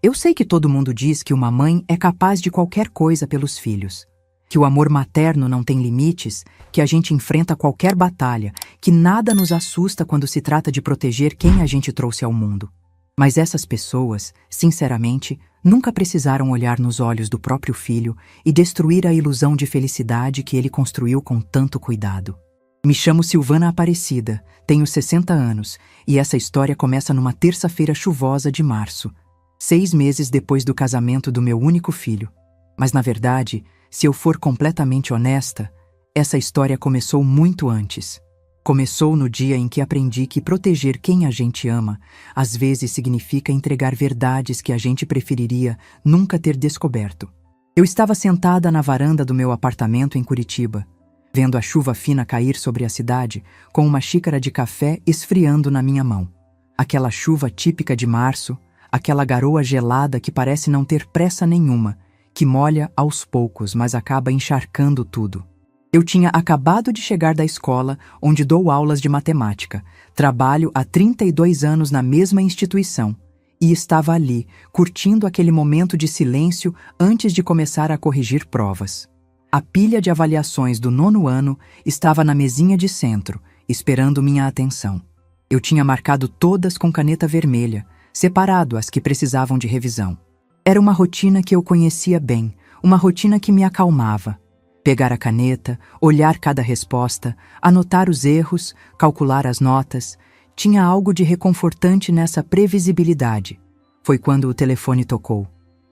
Eu sei que todo mundo diz que uma mãe é capaz de qualquer coisa pelos filhos, que o amor materno não tem limites, que a gente enfrenta qualquer batalha, que nada nos assusta quando se trata de proteger quem a gente trouxe ao mundo. Mas essas pessoas, sinceramente, nunca precisaram olhar nos olhos do próprio filho e destruir a ilusão de felicidade que ele construiu com tanto cuidado. Me chamo Silvana Aparecida, tenho 60 anos e essa história começa numa terça-feira chuvosa de março, 6 meses depois do casamento do meu único filho. Mas, na verdade, se eu for completamente honesta, essa história começou muito antes. Começou no dia em que aprendi que proteger quem a gente ama às vezes significa entregar verdades que a gente preferiria nunca ter descoberto. Eu estava sentada na varanda do meu apartamento em Curitiba, vendo a chuva fina cair sobre a cidade, com uma xícara de café esfriando na minha mão. Aquela chuva típica de março, aquela garoa gelada que parece não ter pressa nenhuma, que molha aos poucos, mas acaba encharcando tudo. Eu tinha acabado de chegar da escola, onde dou aulas de matemática. Trabalho há 32 anos na mesma instituição. E estava ali, curtindo aquele momento de silêncio antes de começar a corrigir provas. A pilha de avaliações do 9º ano estava na mesinha de centro, esperando minha atenção. Eu tinha marcado todas com caneta vermelha, separado as que precisavam de revisão. Era uma rotina que eu conhecia bem, uma rotina que me acalmava. Pegar a caneta, olhar cada resposta, anotar os erros, calcular as notas. Tinha algo de reconfortante nessa previsibilidade. Foi quando o telefone tocou.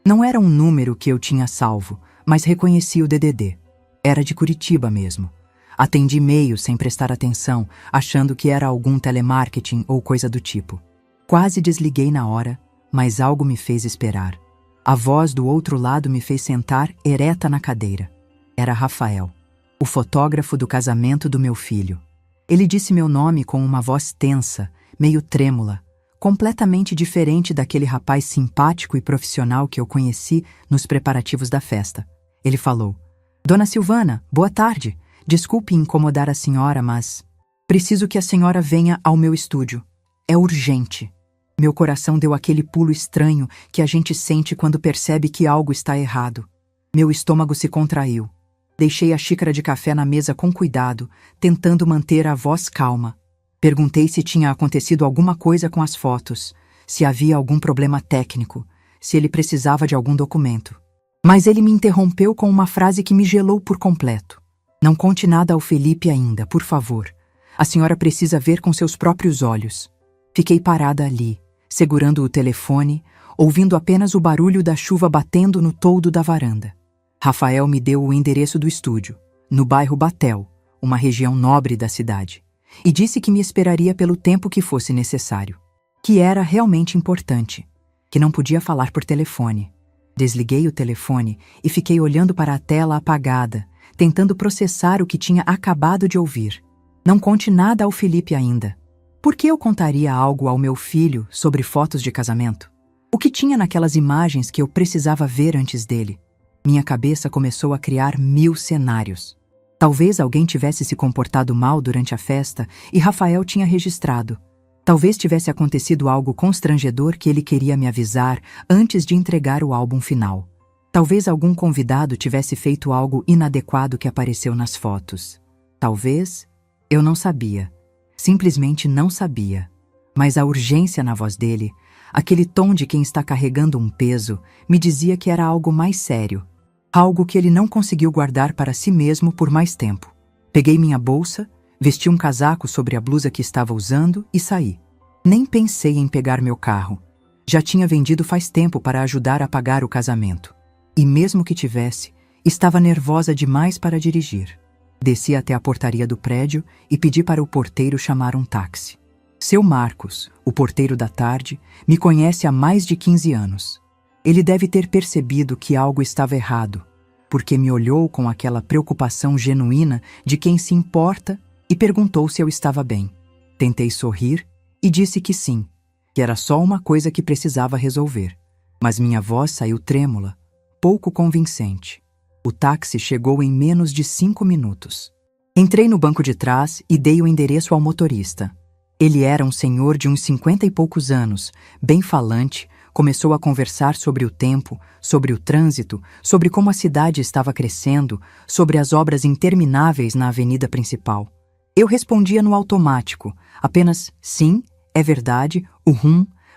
Não era um número que eu tinha salvo, mas reconheci o DDD. Era de Curitiba mesmo. Atendi meio sem prestar atenção, achando que era algum telemarketing ou coisa do tipo. Quase desliguei na hora, mas algo me fez esperar. A voz do outro lado me fez sentar ereta na cadeira. Era Rafael, o fotógrafo do casamento do meu filho. Ele disse meu nome com uma voz tensa, meio trêmula, completamente diferente daquele rapaz simpático e profissional que eu conheci nos preparativos da festa. Ele falou: "Dona Silvana, boa tarde. Desculpe incomodar a senhora, mas preciso que a senhora venha ao meu estúdio. É urgente." Meu coração deu aquele pulo estranho que a gente sente quando percebe que algo está errado. Meu estômago se contraiu. Deixei a xícara de café na mesa com cuidado, tentando manter a voz calma. Perguntei se tinha acontecido alguma coisa com as fotos, se havia algum problema técnico, se ele precisava de algum documento. Mas ele me interrompeu com uma frase que me gelou por completo. "Não conte nada ao Felipe ainda, por favor. A senhora precisa ver com seus próprios olhos." Fiquei parada ali, segurando o telefone, ouvindo apenas o barulho da chuva batendo no toldo da varanda. Rafael me deu o endereço do estúdio, no bairro Batel, uma região nobre da cidade, e disse que me esperaria pelo tempo que fosse necessário, que era realmente importante, que não podia falar por telefone. Desliguei o telefone e fiquei olhando para a tela apagada, tentando processar o que tinha acabado de ouvir. Não conte nada ao Felipe ainda. Por que eu contaria algo ao meu filho sobre fotos de casamento? O que tinha naquelas imagens que eu precisava ver antes dele? Minha cabeça começou a criar 1000 cenários. Talvez alguém tivesse se comportado mal durante a festa e Rafael tinha registrado. Talvez tivesse acontecido algo constrangedor que ele queria me avisar antes de entregar o álbum final. Talvez algum convidado tivesse feito algo inadequado que apareceu nas fotos. Talvez... Eu não sabia. Simplesmente não sabia. Mas a urgência na voz dele, aquele tom de quem está carregando um peso, me dizia que era algo mais sério. Algo que ele não conseguiu guardar para si mesmo por mais tempo. Peguei minha bolsa, vesti um casaco sobre a blusa que estava usando e saí. Nem pensei em pegar meu carro. Já tinha vendido faz tempo para ajudar a pagar o casamento. E mesmo que tivesse, estava nervosa demais para dirigir. Desci até a portaria do prédio e pedi para o porteiro chamar um táxi. Seu Marcos, o porteiro da tarde, me conhece há mais de 15 anos. Ele deve ter percebido que algo estava errado, porque me olhou com aquela preocupação genuína de quem se importa e perguntou se eu estava bem. Tentei sorrir e disse que sim, que era só uma coisa que precisava resolver. Mas minha voz saiu trêmula, pouco convincente. O táxi chegou em menos de 5 minutos. Entrei no banco de trás e dei o endereço ao motorista. Ele era um senhor de uns 50 e poucos anos, bem falante, Começou a conversar sobre o tempo, sobre o trânsito, sobre como a cidade estava crescendo, sobre as obras intermináveis na avenida principal. Eu respondia no automático, apenas sim, é verdade,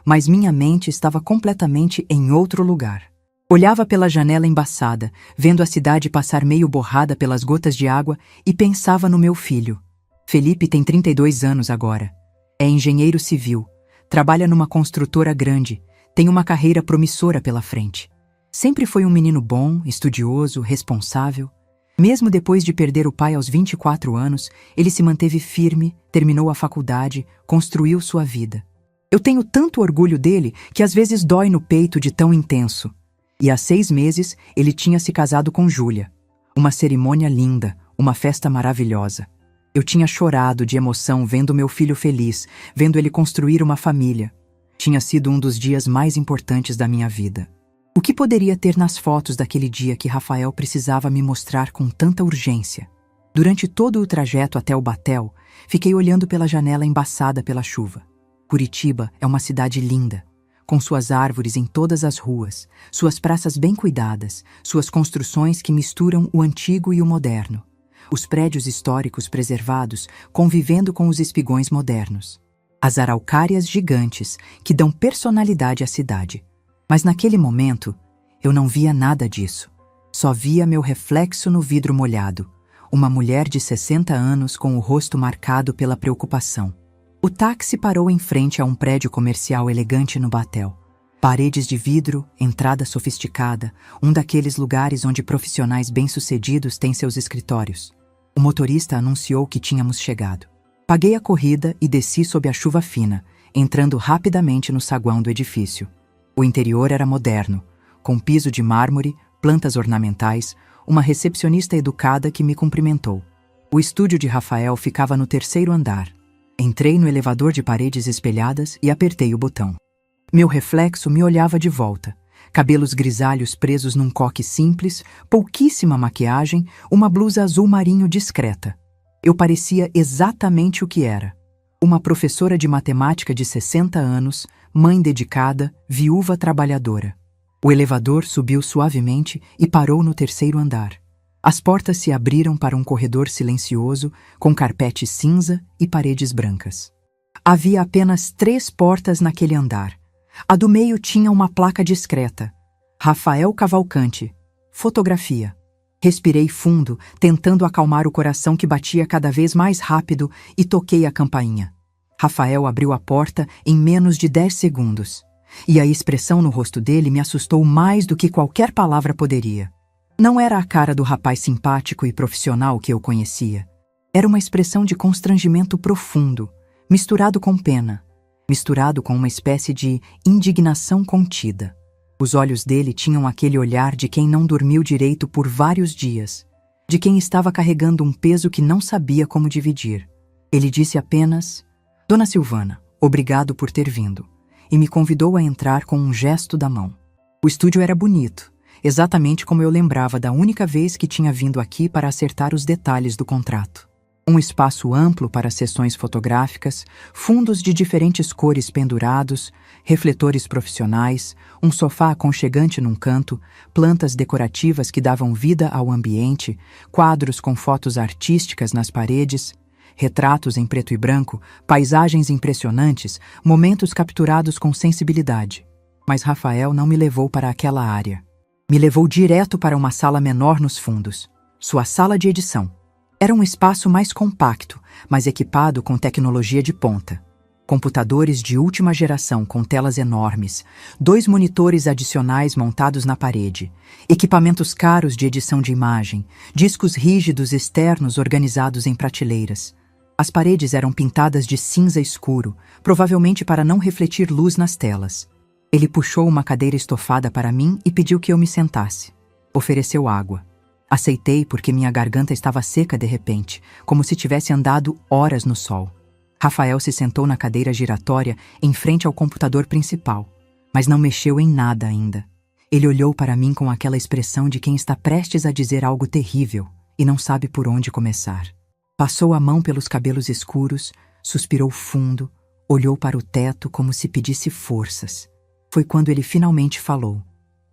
mas minha mente estava completamente em outro lugar. Olhava pela janela embaçada, vendo a cidade passar meio borrada pelas gotas de água e pensava no meu filho. Felipe tem 32 anos agora. É engenheiro civil, trabalha numa construtora grande, tem uma carreira promissora pela frente. Sempre foi um menino bom, estudioso, responsável. Mesmo depois de perder o pai aos 24 anos, ele se manteve firme, terminou a faculdade, construiu sua vida. Eu tenho tanto orgulho dele que às vezes dói no peito de tão intenso. E há 6 meses ele tinha se casado com Júlia. Uma cerimônia linda, uma festa maravilhosa. Eu tinha chorado de emoção vendo meu filho feliz, vendo ele construir uma família. Tinha sido um dos dias mais importantes da minha vida. O que poderia ter nas fotos daquele dia que Rafael precisava me mostrar com tanta urgência? Durante todo o trajeto até o Batel, fiquei olhando pela janela embaçada pela chuva. Curitiba é uma cidade linda, com suas árvores em todas as ruas, suas praças bem cuidadas, suas construções que misturam o antigo e o moderno, os prédios históricos preservados convivendo com os espigões modernos. As araucárias gigantes que dão personalidade à cidade. Mas naquele momento, eu não via nada disso. Só via meu reflexo no vidro molhado, uma mulher de 60 anos com o rosto marcado pela preocupação. O táxi parou em frente a um prédio comercial elegante no Batel. Paredes de vidro, entrada sofisticada, um daqueles lugares onde profissionais bem-sucedidos têm seus escritórios. O motorista anunciou que tínhamos chegado. Paguei a corrida e desci sob a chuva fina, entrando rapidamente no saguão do edifício. O interior era moderno, com piso de mármore, plantas ornamentais, uma recepcionista educada que me cumprimentou. O estúdio de Rafael ficava no 3º andar. Entrei no elevador de paredes espelhadas e apertei o botão. Meu reflexo me olhava de volta. Cabelos grisalhos presos num coque simples, pouquíssima maquiagem, uma blusa azul marinho discreta. Eu parecia exatamente o que era. Uma professora de matemática de 60 anos, mãe dedicada, viúva trabalhadora. O elevador subiu suavemente e parou no 3º andar. As portas se abriram para um corredor silencioso, com carpete cinza e paredes brancas. Havia apenas 3 portas naquele andar. A do meio tinha uma placa discreta. Rafael Cavalcante. Fotografia. Respirei fundo, tentando acalmar o coração que batia cada vez mais rápido, e toquei a campainha. Rafael abriu a porta em menos de 10 segundos. E a expressão no rosto dele me assustou mais do que qualquer palavra poderia. Não era a cara do rapaz simpático e profissional que eu conhecia. Era uma expressão de constrangimento profundo, misturado com pena, misturado com uma espécie de indignação contida. Os olhos dele tinham aquele olhar de quem não dormiu direito por vários dias, de quem estava carregando um peso que não sabia como dividir. Ele disse apenas: "Dona Silvana, obrigado por ter vindo", e me convidou a entrar com um gesto da mão. O estúdio era bonito, exatamente como eu lembrava da única vez que tinha vindo aqui para acertar os detalhes do contrato. Um espaço amplo para sessões fotográficas, fundos de diferentes cores pendurados, refletores profissionais, um sofá aconchegante num canto, plantas decorativas que davam vida ao ambiente, quadros com fotos artísticas nas paredes, retratos em preto e branco, paisagens impressionantes, momentos capturados com sensibilidade. Mas Rafael não me levou para aquela área. Me levou direto para uma sala menor nos fundos, sua sala de edição. Era um espaço mais compacto, mas equipado com tecnologia de ponta. Computadores de última geração com telas enormes, 2 monitores adicionais montados na parede, equipamentos caros de edição de imagem, discos rígidos externos organizados em prateleiras. As paredes eram pintadas de cinza escuro, provavelmente para não refletir luz nas telas. Ele puxou uma cadeira estofada para mim e pediu que eu me sentasse. Ofereceu água. Aceitei porque minha garganta estava seca de repente, como se tivesse andado horas no sol. Rafael se sentou na cadeira giratória em frente ao computador principal, mas não mexeu em nada ainda. Ele olhou para mim com aquela expressão de quem está prestes a dizer algo terrível e não sabe por onde começar. Passou a mão pelos cabelos escuros, suspirou fundo, olhou para o teto como se pedisse forças. Foi quando ele finalmente falou: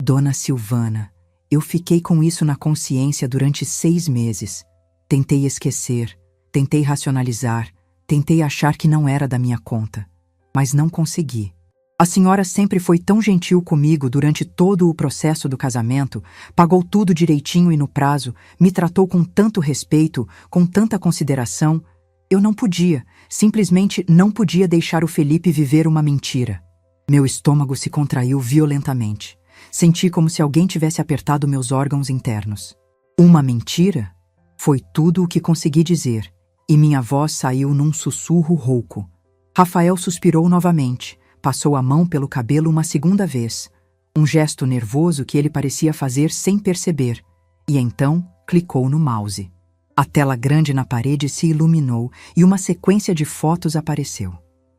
Dona Silvana, eu fiquei com isso na consciência durante 6 meses. Tentei esquecer, tentei racionalizar, tentei achar que não era da minha conta, mas não consegui. A senhora sempre foi tão gentil comigo durante todo o processo do casamento, pagou tudo direitinho e no prazo, me tratou com tanto respeito, com tanta consideração. Eu não podia, simplesmente não podia deixar o Felipe viver uma mentira. Meu estômago se contraiu violentamente. Senti como se alguém tivesse apertado meus órgãos internos. Uma mentira? Foi tudo o que consegui dizer, e minha voz saiu num sussurro rouco. Rafael suspirou novamente, passou a mão pelo cabelo uma segunda vez, um gesto nervoso que ele parecia fazer sem perceber, e então clicou no mouse. A tela grande na parede se iluminou e uma sequência de fotos apareceu.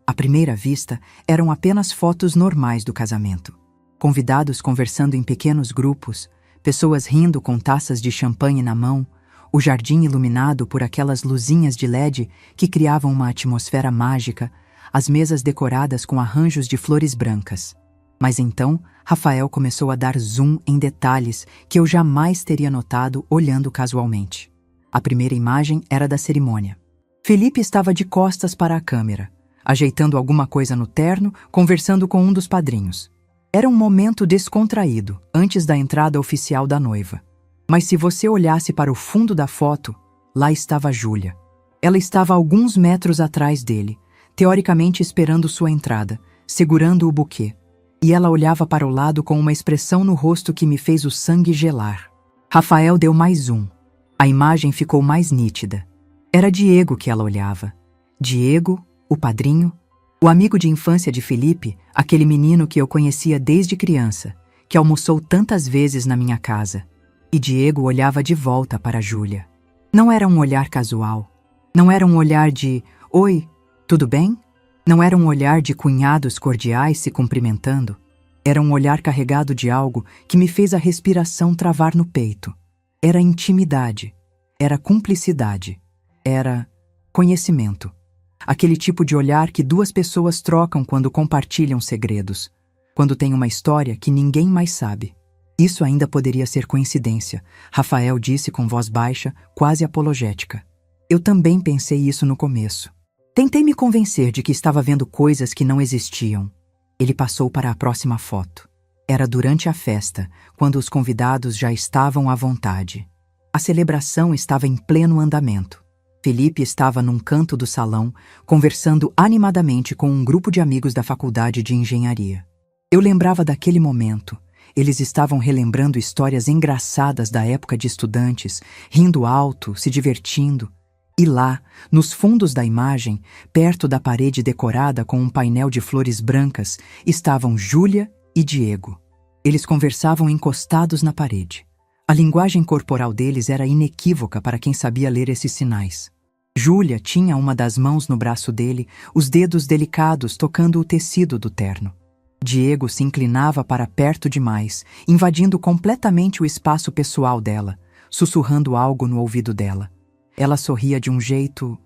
À primeira vista, eram apenas fotos normais do casamento. Convidados conversando em pequenos grupos, pessoas rindo com taças de champanhe na mão, o jardim iluminado por aquelas luzinhas de LED que criavam uma atmosfera mágica, as mesas decoradas com arranjos de flores brancas. Mas então, Rafael começou a dar zoom em detalhes que eu jamais teria notado olhando casualmente. A primeira imagem era da cerimônia. Felipe estava de costas para a câmera, ajeitando alguma coisa no terno, conversando com um dos padrinhos. Era um momento descontraído, antes da entrada oficial da noiva. Mas se você olhasse para o fundo da foto, lá estava Júlia. Ela estava a alguns metros atrás dele, teoricamente esperando sua entrada, segurando o buquê. E ela olhava para o lado com uma expressão no rosto que me fez o sangue gelar. Rafael deu mais zoom. A imagem ficou mais nítida. Era Diego que ela olhava. Diego, o padrinho, o amigo de infância de Felipe, aquele menino que eu conhecia desde criança, que almoçou tantas vezes na minha casa. E Diego olhava de volta para Júlia. Não era um olhar casual. Não era um olhar de "Oi, tudo bem?" Não era um olhar de cunhados cordiais se cumprimentando. Era um olhar carregado de algo que me fez a respiração travar no peito. Era intimidade. Era cumplicidade. Era conhecimento. Aquele tipo de olhar que duas pessoas trocam quando compartilham segredos. Quando tem uma história que ninguém mais sabe. Isso ainda poderia ser coincidência, Rafael disse com voz baixa, quase apologética. Eu também pensei isso no começo. Tentei me convencer de que estava vendo coisas que não existiam. Ele passou para a próxima foto. Era durante a festa, quando os convidados já estavam à vontade. A celebração estava em pleno andamento. Felipe estava num canto do salão, conversando animadamente com um grupo de amigos da faculdade de engenharia. Eu lembrava daquele momento. Eles estavam relembrando histórias engraçadas da época de estudantes, rindo alto, se divertindo. E lá, nos fundos da imagem, perto da parede decorada com um painel de flores brancas, estavam Júlia e Diego. Eles conversavam encostados na parede. A linguagem corporal deles era inequívoca para quem sabia ler esses sinais. Júlia tinha uma das mãos no braço dele, os dedos delicados tocando o tecido do terno. Diego se inclinava para perto demais, invadindo completamente o espaço pessoal dela, sussurrando algo no ouvido dela. Ela sorria de um jeito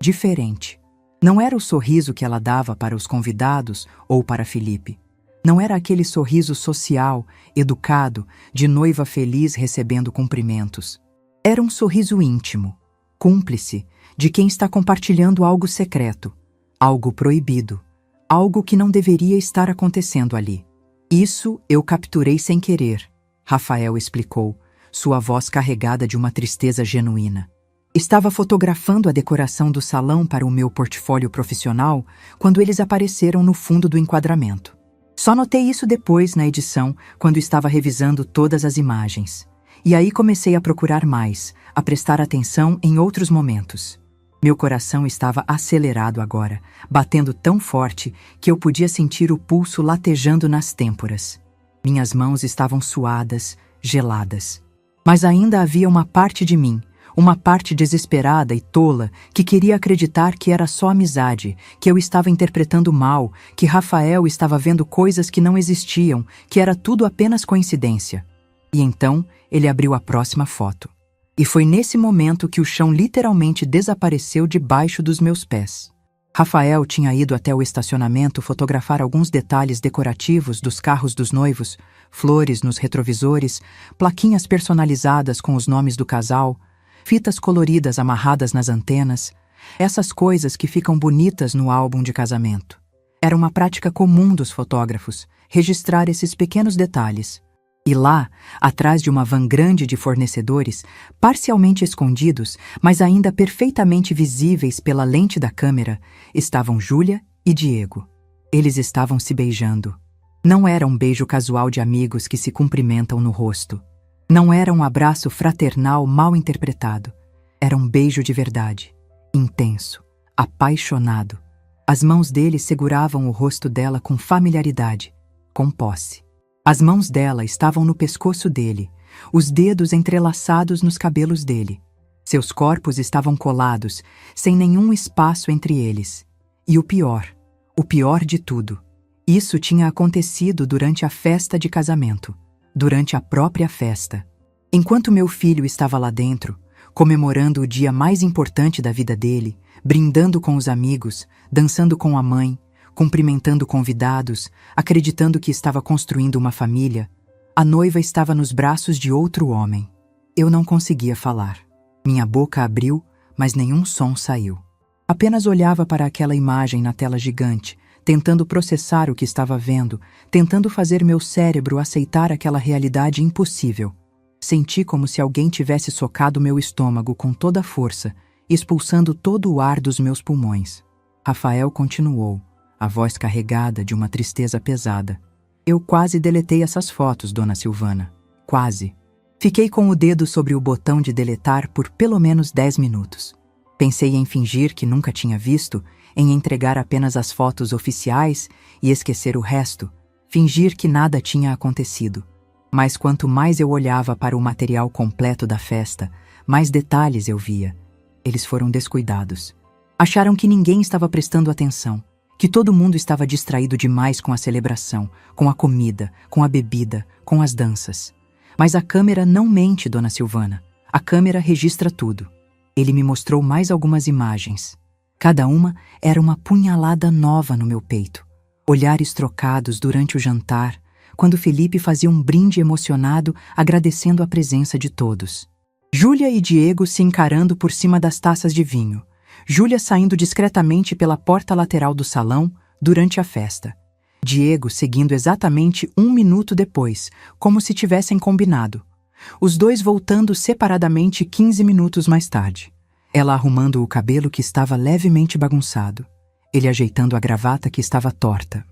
diferente. Não era o sorriso que ela dava para os convidados ou para Felipe. Não era aquele sorriso social, educado, de noiva feliz recebendo cumprimentos. Era um sorriso íntimo, cúmplice, de quem está compartilhando algo secreto, algo proibido, algo que não deveria estar acontecendo ali. Isso eu capturei sem querer, Rafael explicou, sua voz carregada de uma tristeza genuína. Estava fotografando a decoração do salão para o meu portfólio profissional quando eles apareceram no fundo do enquadramento. Só notei isso depois na edição, quando estava revisando todas as imagens. E aí comecei a procurar mais, a prestar atenção em outros momentos. Meu coração estava acelerado agora, batendo tão forte que eu podia sentir o pulso latejando nas têmporas. Minhas mãos estavam suadas, geladas. Mas ainda havia uma parte de mim, uma parte desesperada e tola que queria acreditar que era só amizade, que eu estava interpretando mal, que Rafael estava vendo coisas que não existiam, que era tudo apenas coincidência. E então ele abriu a próxima foto. E foi nesse momento que o chão literalmente desapareceu debaixo dos meus pés. Rafael tinha ido até o estacionamento fotografar alguns detalhes decorativos dos carros dos noivos, flores nos retrovisores, plaquinhas personalizadas com os nomes do casal, fitas coloridas amarradas nas antenas, essas coisas que ficam bonitas no álbum de casamento. Era uma prática comum dos fotógrafos, registrar esses pequenos detalhes. E lá, atrás de uma van grande de fornecedores, parcialmente escondidos, mas ainda perfeitamente visíveis pela lente da câmera, estavam Júlia e Diego. Eles estavam se beijando. Não era um beijo casual de amigos que se cumprimentam no rosto. Não era um abraço fraternal mal interpretado. Era um beijo de verdade, intenso, apaixonado. As mãos dele seguravam o rosto dela com familiaridade, com posse. As mãos dela estavam no pescoço dele, os dedos entrelaçados nos cabelos dele. Seus corpos estavam colados, sem nenhum espaço entre eles. E o pior de tudo, isso tinha acontecido durante a festa de casamento, durante a própria festa. Enquanto meu filho estava lá dentro, comemorando o dia mais importante da vida dele, brindando com os amigos, dançando com a mãe, cumprimentando convidados, acreditando que estava construindo uma família, a noiva estava nos braços de outro homem. Eu não conseguia falar. Minha boca abriu, mas nenhum som saiu. Apenas olhava para aquela imagem na tela gigante, tentando processar o que estava vendo, tentando fazer meu cérebro aceitar aquela realidade impossível. Senti como se alguém tivesse socado meu estômago com toda a força, expulsando todo o ar dos meus pulmões. Rafael continuou, a voz carregada de uma tristeza pesada. Eu quase deletei essas fotos, dona Silvana. Quase. Fiquei com o dedo sobre o botão de deletar por pelo menos 10 minutos. Pensei em fingir que nunca tinha visto, em entregar apenas as fotos oficiais e esquecer o resto, fingir que nada tinha acontecido. Mas quanto mais eu olhava para o material completo da festa, mais detalhes eu via. Eles foram descuidados. Acharam que ninguém estava prestando atenção, que todo mundo estava distraído demais com a celebração, com a comida, com a bebida, com as danças. Mas a câmera não mente, dona Silvana. A câmera registra tudo. Ele me mostrou mais algumas imagens. Cada uma era uma punhalada nova no meu peito. Olhares trocados durante o jantar, quando Felipe fazia um brinde emocionado agradecendo a presença de todos. Júlia e Diego se encarando por cima das taças de vinho. Júlia saindo discretamente pela porta lateral do salão durante a festa. Diego seguindo exatamente 1 minuto depois, como se tivessem combinado. Os dois voltando separadamente 15 minutos mais tarde. Ela arrumando o cabelo que estava levemente bagunçado. Ele ajeitando a gravata que estava torta.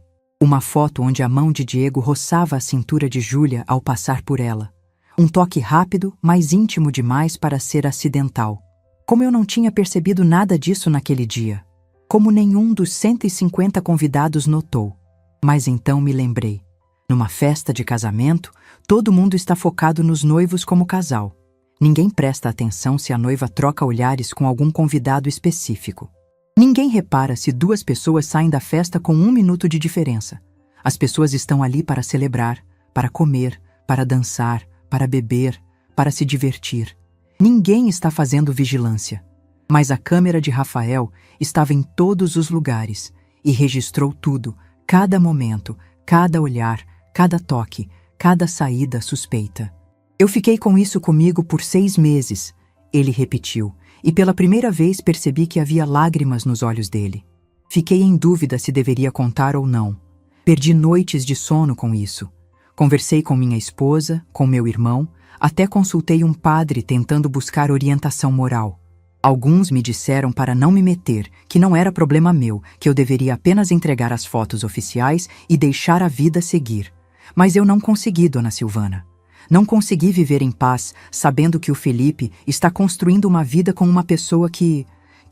Uma foto onde a mão de Diego roçava a cintura de Júlia ao passar por ela. Um toque rápido, mas íntimo demais para ser acidental. Como eu não tinha percebido nada disso naquele dia. Como nenhum dos 150 convidados notou. Mas então me lembrei. Numa festa de casamento, todo mundo está focado nos noivos como casal. Ninguém presta atenção se a noiva troca olhares com algum convidado específico. Ninguém repara se 2 pessoas saem da festa com 1 minuto de diferença. As pessoas estão ali para celebrar, para comer, para dançar, para beber, para se divertir. Ninguém está fazendo vigilância. Mas a câmera de Rafael estava em todos os lugares e registrou tudo, cada momento, cada olhar, cada toque, cada saída suspeita. Eu fiquei com isso comigo por 6 meses, ele repetiu, e pela primeira vez percebi que havia lágrimas nos olhos dele. Fiquei em dúvida se deveria contar ou não. Perdi noites de sono com isso. Conversei com minha esposa, com meu irmão, até consultei um padre tentando buscar orientação moral. Alguns me disseram para não me meter, que não era problema meu, que eu deveria apenas entregar as fotos oficiais e deixar a vida seguir. Mas eu não consegui, dona Silvana. Não consegui viver em paz, sabendo que o Felipe está construindo uma vida com uma pessoa que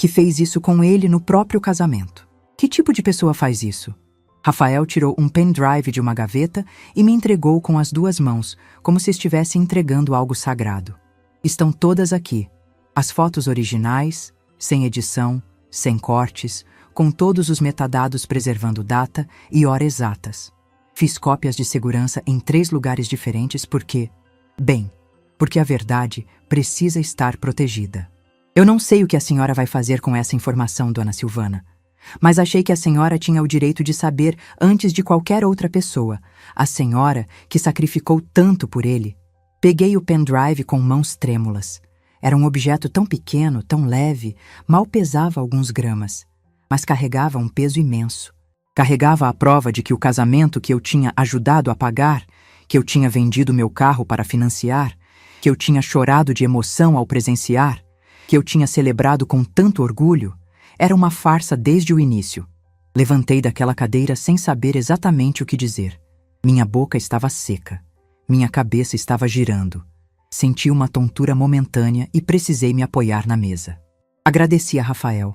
fez isso com ele no próprio casamento. Que tipo de pessoa faz isso? Rafael tirou um pendrive de uma gaveta e me entregou com as 2 mãos, como se estivesse entregando algo sagrado. Estão todas aqui. As fotos originais, sem edição, sem cortes, com todos os metadados preservando data e hora exatas. Fiz cópias de segurança em 3 lugares diferentes porque a verdade precisa estar protegida. Eu não sei o que a senhora vai fazer com essa informação, dona Silvana. Mas achei que a senhora tinha o direito de saber antes de qualquer outra pessoa, a senhora que sacrificou tanto por ele. Peguei o pendrive com mãos trêmulas. Era um objeto tão pequeno, tão leve, mal pesava alguns gramas, mas carregava um peso imenso. Carregava a prova de que o casamento que eu tinha ajudado a pagar, que eu tinha vendido meu carro para financiar, que eu tinha chorado de emoção ao presenciar, que eu tinha celebrado com tanto orgulho, era uma farsa desde o início. Levantei daquela cadeira sem saber exatamente o que dizer. Minha boca estava seca. Minha cabeça estava girando. Senti uma tontura momentânea e precisei me apoiar na mesa. Agradeci a Rafael.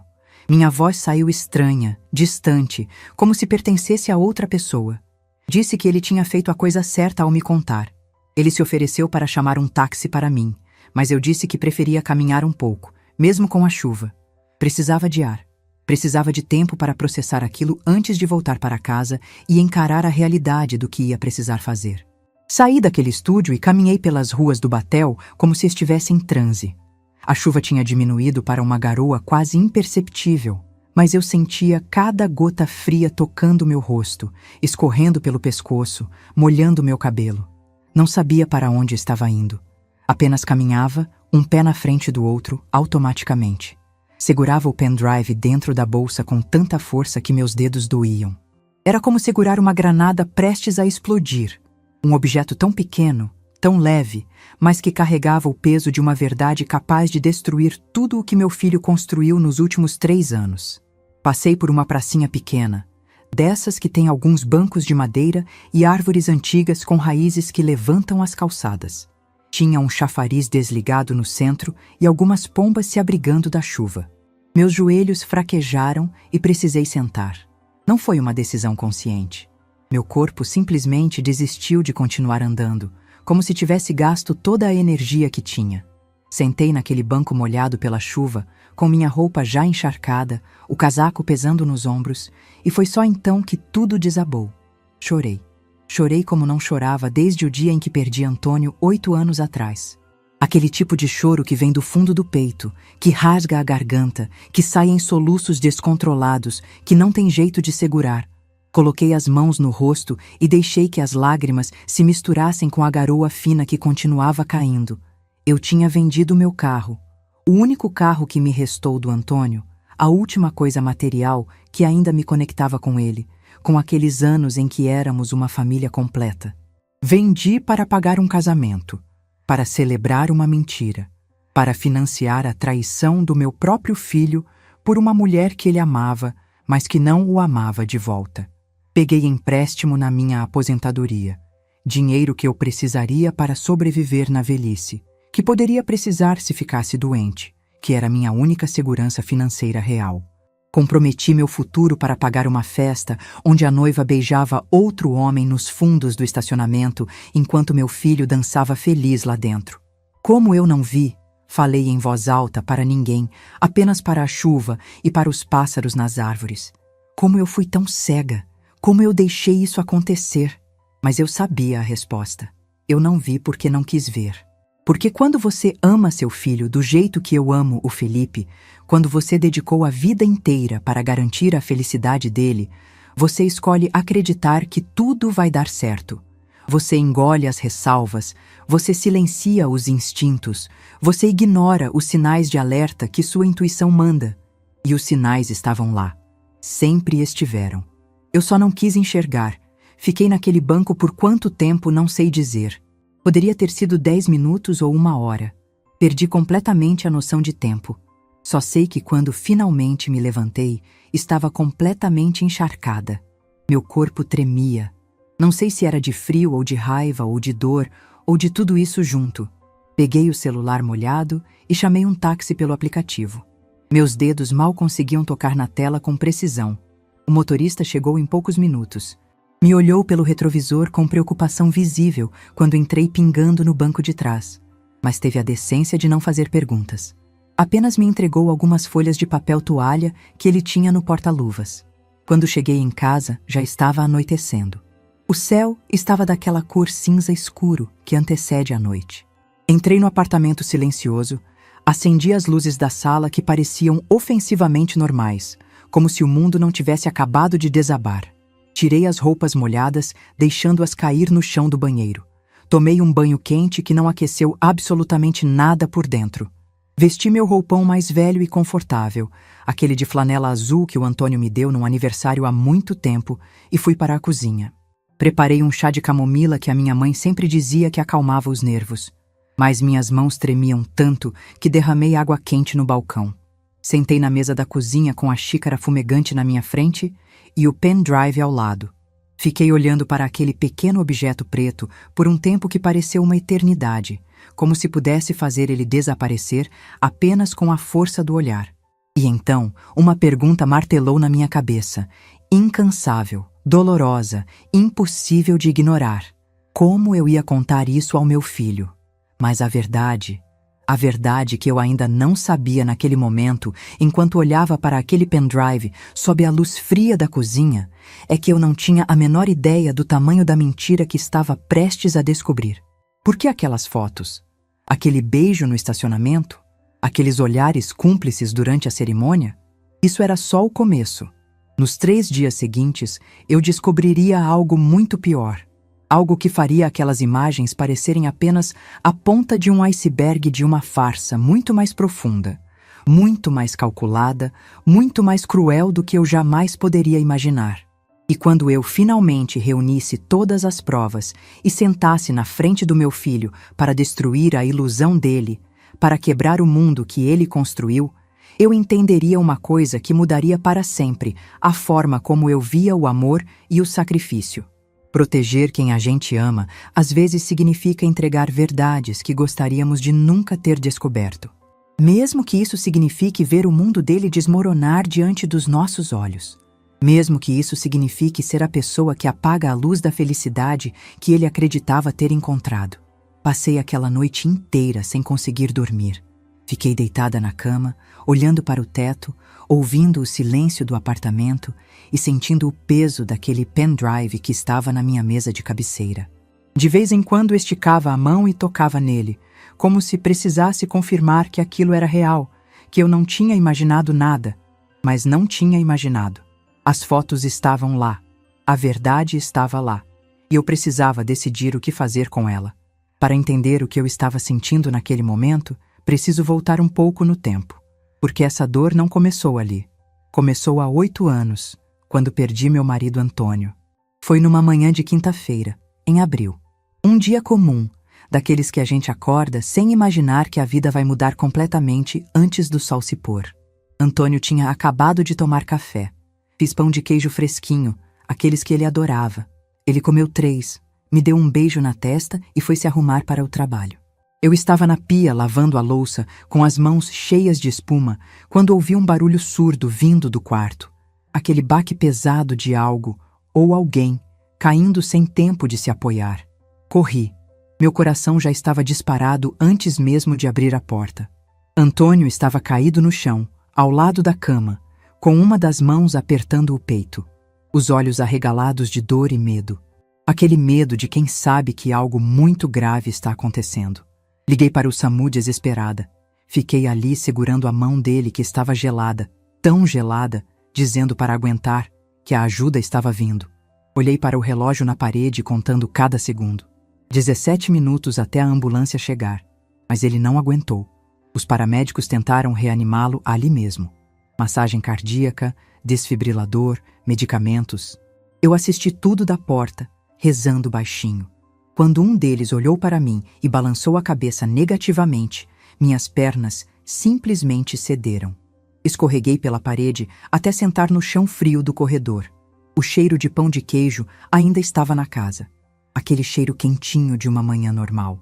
Minha voz saiu estranha, distante, como se pertencesse a outra pessoa. Disse que ele tinha feito a coisa certa ao me contar. Ele se ofereceu para chamar um táxi para mim, mas eu disse que preferia caminhar um pouco, mesmo com a chuva. Precisava de ar. Precisava de tempo para processar aquilo antes de voltar para casa e encarar a realidade do que ia precisar fazer. Saí daquele estúdio e caminhei pelas ruas do Batel como se estivesse em transe. A chuva tinha diminuído para uma garoa quase imperceptível, mas eu sentia cada gota fria tocando meu rosto, escorrendo pelo pescoço, molhando meu cabelo. Não sabia para onde estava indo. Apenas caminhava, um pé na frente do outro, automaticamente. Segurava o pendrive dentro da bolsa com tanta força que meus dedos doíam. Era como segurar uma granada prestes a explodir. Um objeto tão pequeno, tão leve, mas que carregava o peso de uma verdade capaz de destruir tudo o que meu filho construiu nos últimos 3 anos. Passei por uma pracinha pequena, dessas que tem alguns bancos de madeira e árvores antigas com raízes que levantam as calçadas. Tinha um chafariz desligado no centro e algumas pombas se abrigando da chuva. Meus joelhos fraquejaram e precisei sentar. Não foi uma decisão consciente. Meu corpo simplesmente desistiu de continuar andando, como se tivesse gasto toda a energia que tinha. Sentei naquele banco molhado pela chuva, com minha roupa já encharcada, o casaco pesando nos ombros, e foi só então que tudo desabou. Chorei. Chorei como não chorava desde o dia em que perdi Antônio 8 anos atrás. Aquele tipo de choro que vem do fundo do peito, que rasga a garganta, que sai em soluços descontrolados, que não tem jeito de segurar. Coloquei as mãos no rosto e deixei que as lágrimas se misturassem com a garoa fina que continuava caindo. Eu tinha vendido meu carro, o único carro que me restou do Antônio, a última coisa material que ainda me conectava com ele, com aqueles anos em que éramos uma família completa. Vendi para pagar um casamento, para celebrar uma mentira, para financiar a traição do meu próprio filho por uma mulher que ele amava, mas que não o amava de volta. Peguei empréstimo na minha aposentadoria, dinheiro que eu precisaria para sobreviver na velhice, que poderia precisar se ficasse doente, que era minha única segurança financeira real. Comprometi meu futuro para pagar uma festa onde a noiva beijava outro homem nos fundos do estacionamento enquanto meu filho dançava feliz lá dentro. Como eu não vi, falei em voz alta para ninguém, apenas para a chuva e para os pássaros nas árvores. Como eu fui tão cega! Como eu deixei isso acontecer? Mas eu sabia a resposta. Eu não vi porque não quis ver. Porque quando você ama seu filho do jeito que eu amo o Felipe, quando você dedicou a vida inteira para garantir a felicidade dele, você escolhe acreditar que tudo vai dar certo. Você engole as ressalvas, você silencia os instintos, você ignora os sinais de alerta que sua intuição manda. E os sinais estavam lá. Sempre estiveram. Eu só não quis enxergar. Fiquei naquele banco por quanto tempo não sei dizer. Poderia ter sido 10 minutos ou 1 hora. Perdi completamente a noção de tempo. Só sei que quando finalmente me levantei, estava completamente encharcada. Meu corpo tremia. Não sei se era de frio ou de raiva ou de dor ou de tudo isso junto. Peguei o celular molhado e chamei um táxi pelo aplicativo. Meus dedos mal conseguiam tocar na tela com precisão. O motorista chegou em poucos minutos. Me olhou pelo retrovisor com preocupação visível quando entrei pingando no banco de trás, mas teve a decência de não fazer perguntas. Apenas me entregou algumas folhas de papel toalha que ele tinha no porta-luvas. Quando cheguei em casa, já estava anoitecendo. O céu estava daquela cor cinza escuro que antecede a noite. Entrei no apartamento silencioso, acendi as luzes da sala que pareciam ofensivamente normais, como se o mundo não tivesse acabado de desabar. Tirei as roupas molhadas, deixando-as cair no chão do banheiro. Tomei um banho quente que não aqueceu absolutamente nada por dentro. Vesti meu roupão mais velho e confortável, aquele de flanela azul que o Antônio me deu num aniversário há muito tempo, e fui para a cozinha. Preparei um chá de camomila que a minha mãe sempre dizia que acalmava os nervos. Mas minhas mãos tremiam tanto que derramei água quente no balcão. Sentei na mesa da cozinha com a xícara fumegante na minha frente e o pendrive ao lado. Fiquei olhando para aquele pequeno objeto preto por um tempo que pareceu uma eternidade, como se pudesse fazer ele desaparecer apenas com a força do olhar. E então, uma pergunta martelou na minha cabeça, incansável, dolorosa, impossível de ignorar. Como eu ia contar isso ao meu filho? Mas a verdade que eu ainda não sabia naquele momento, enquanto olhava para aquele pendrive sob a luz fria da cozinha, é que eu não tinha a menor ideia do tamanho da mentira que estava prestes a descobrir. Por que aquelas fotos? Aquele beijo no estacionamento? Aqueles olhares cúmplices durante a cerimônia? Isso era só o começo. Nos 3 dias seguintes, eu descobriria algo muito pior. Algo que faria aquelas imagens parecerem apenas a ponta de um iceberg de uma farsa muito mais profunda, muito mais calculada, muito mais cruel do que eu jamais poderia imaginar. E quando eu finalmente reunisse todas as provas e sentasse na frente do meu filho para destruir a ilusão dele, para quebrar o mundo que ele construiu, eu entenderia uma coisa que mudaria para sempre a forma como eu via o amor e o sacrifício. Proteger quem a gente ama às vezes significa entregar verdades que gostaríamos de nunca ter descoberto. Mesmo que isso signifique ver o mundo dele desmoronar diante dos nossos olhos. Mesmo que isso signifique ser a pessoa que apaga a luz da felicidade que ele acreditava ter encontrado. Passei aquela noite inteira sem conseguir dormir. Fiquei deitada na cama, olhando para o teto, ouvindo o silêncio do apartamento e sentindo o peso daquele pendrive que estava na minha mesa de cabeceira. De vez em quando esticava a mão e tocava nele, como se precisasse confirmar que aquilo era real, que eu não tinha imaginado nada, mas não tinha imaginado. As fotos estavam lá, a verdade estava lá, e eu precisava decidir o que fazer com ela. Para entender o que eu estava sentindo naquele momento, preciso voltar um pouco no tempo, porque essa dor não começou ali. Começou há 8 anos, quando perdi meu marido Antônio. Foi numa manhã de quinta-feira, em abril. Um dia comum, daqueles que a gente acorda sem imaginar que a vida vai mudar completamente antes do sol se pôr. Antônio tinha acabado de tomar café. Fiz pão de queijo fresquinho, aqueles que ele adorava. Ele comeu 3, me deu um beijo na testa e foi se arrumar para o trabalho. Eu estava na pia lavando a louça, com as mãos cheias de espuma, quando ouvi um barulho surdo vindo do quarto. Aquele baque pesado de algo, ou alguém, caindo sem tempo de se apoiar. Corri. Meu coração já estava disparado antes mesmo de abrir a porta. Antônio estava caído no chão, ao lado da cama, com uma das mãos apertando o peito. Os olhos arregalados de dor e medo. Aquele medo de quem sabe que algo muito grave está acontecendo. Liguei para o SAMU desesperada. Fiquei ali segurando a mão dele que estava gelada, tão gelada, dizendo para aguentar, que a ajuda estava vindo. Olhei para o relógio na parede contando cada segundo. 17 minutos até a ambulância chegar, mas ele não aguentou. Os paramédicos tentaram reanimá-lo ali mesmo. Massagem cardíaca, desfibrilador, medicamentos. Eu assisti tudo da porta, rezando baixinho. Quando um deles olhou para mim e balançou a cabeça negativamente, minhas pernas simplesmente cederam. Escorreguei pela parede até sentar no chão frio do corredor. O cheiro de pão de queijo ainda estava na casa. Aquele cheiro quentinho de uma manhã normal.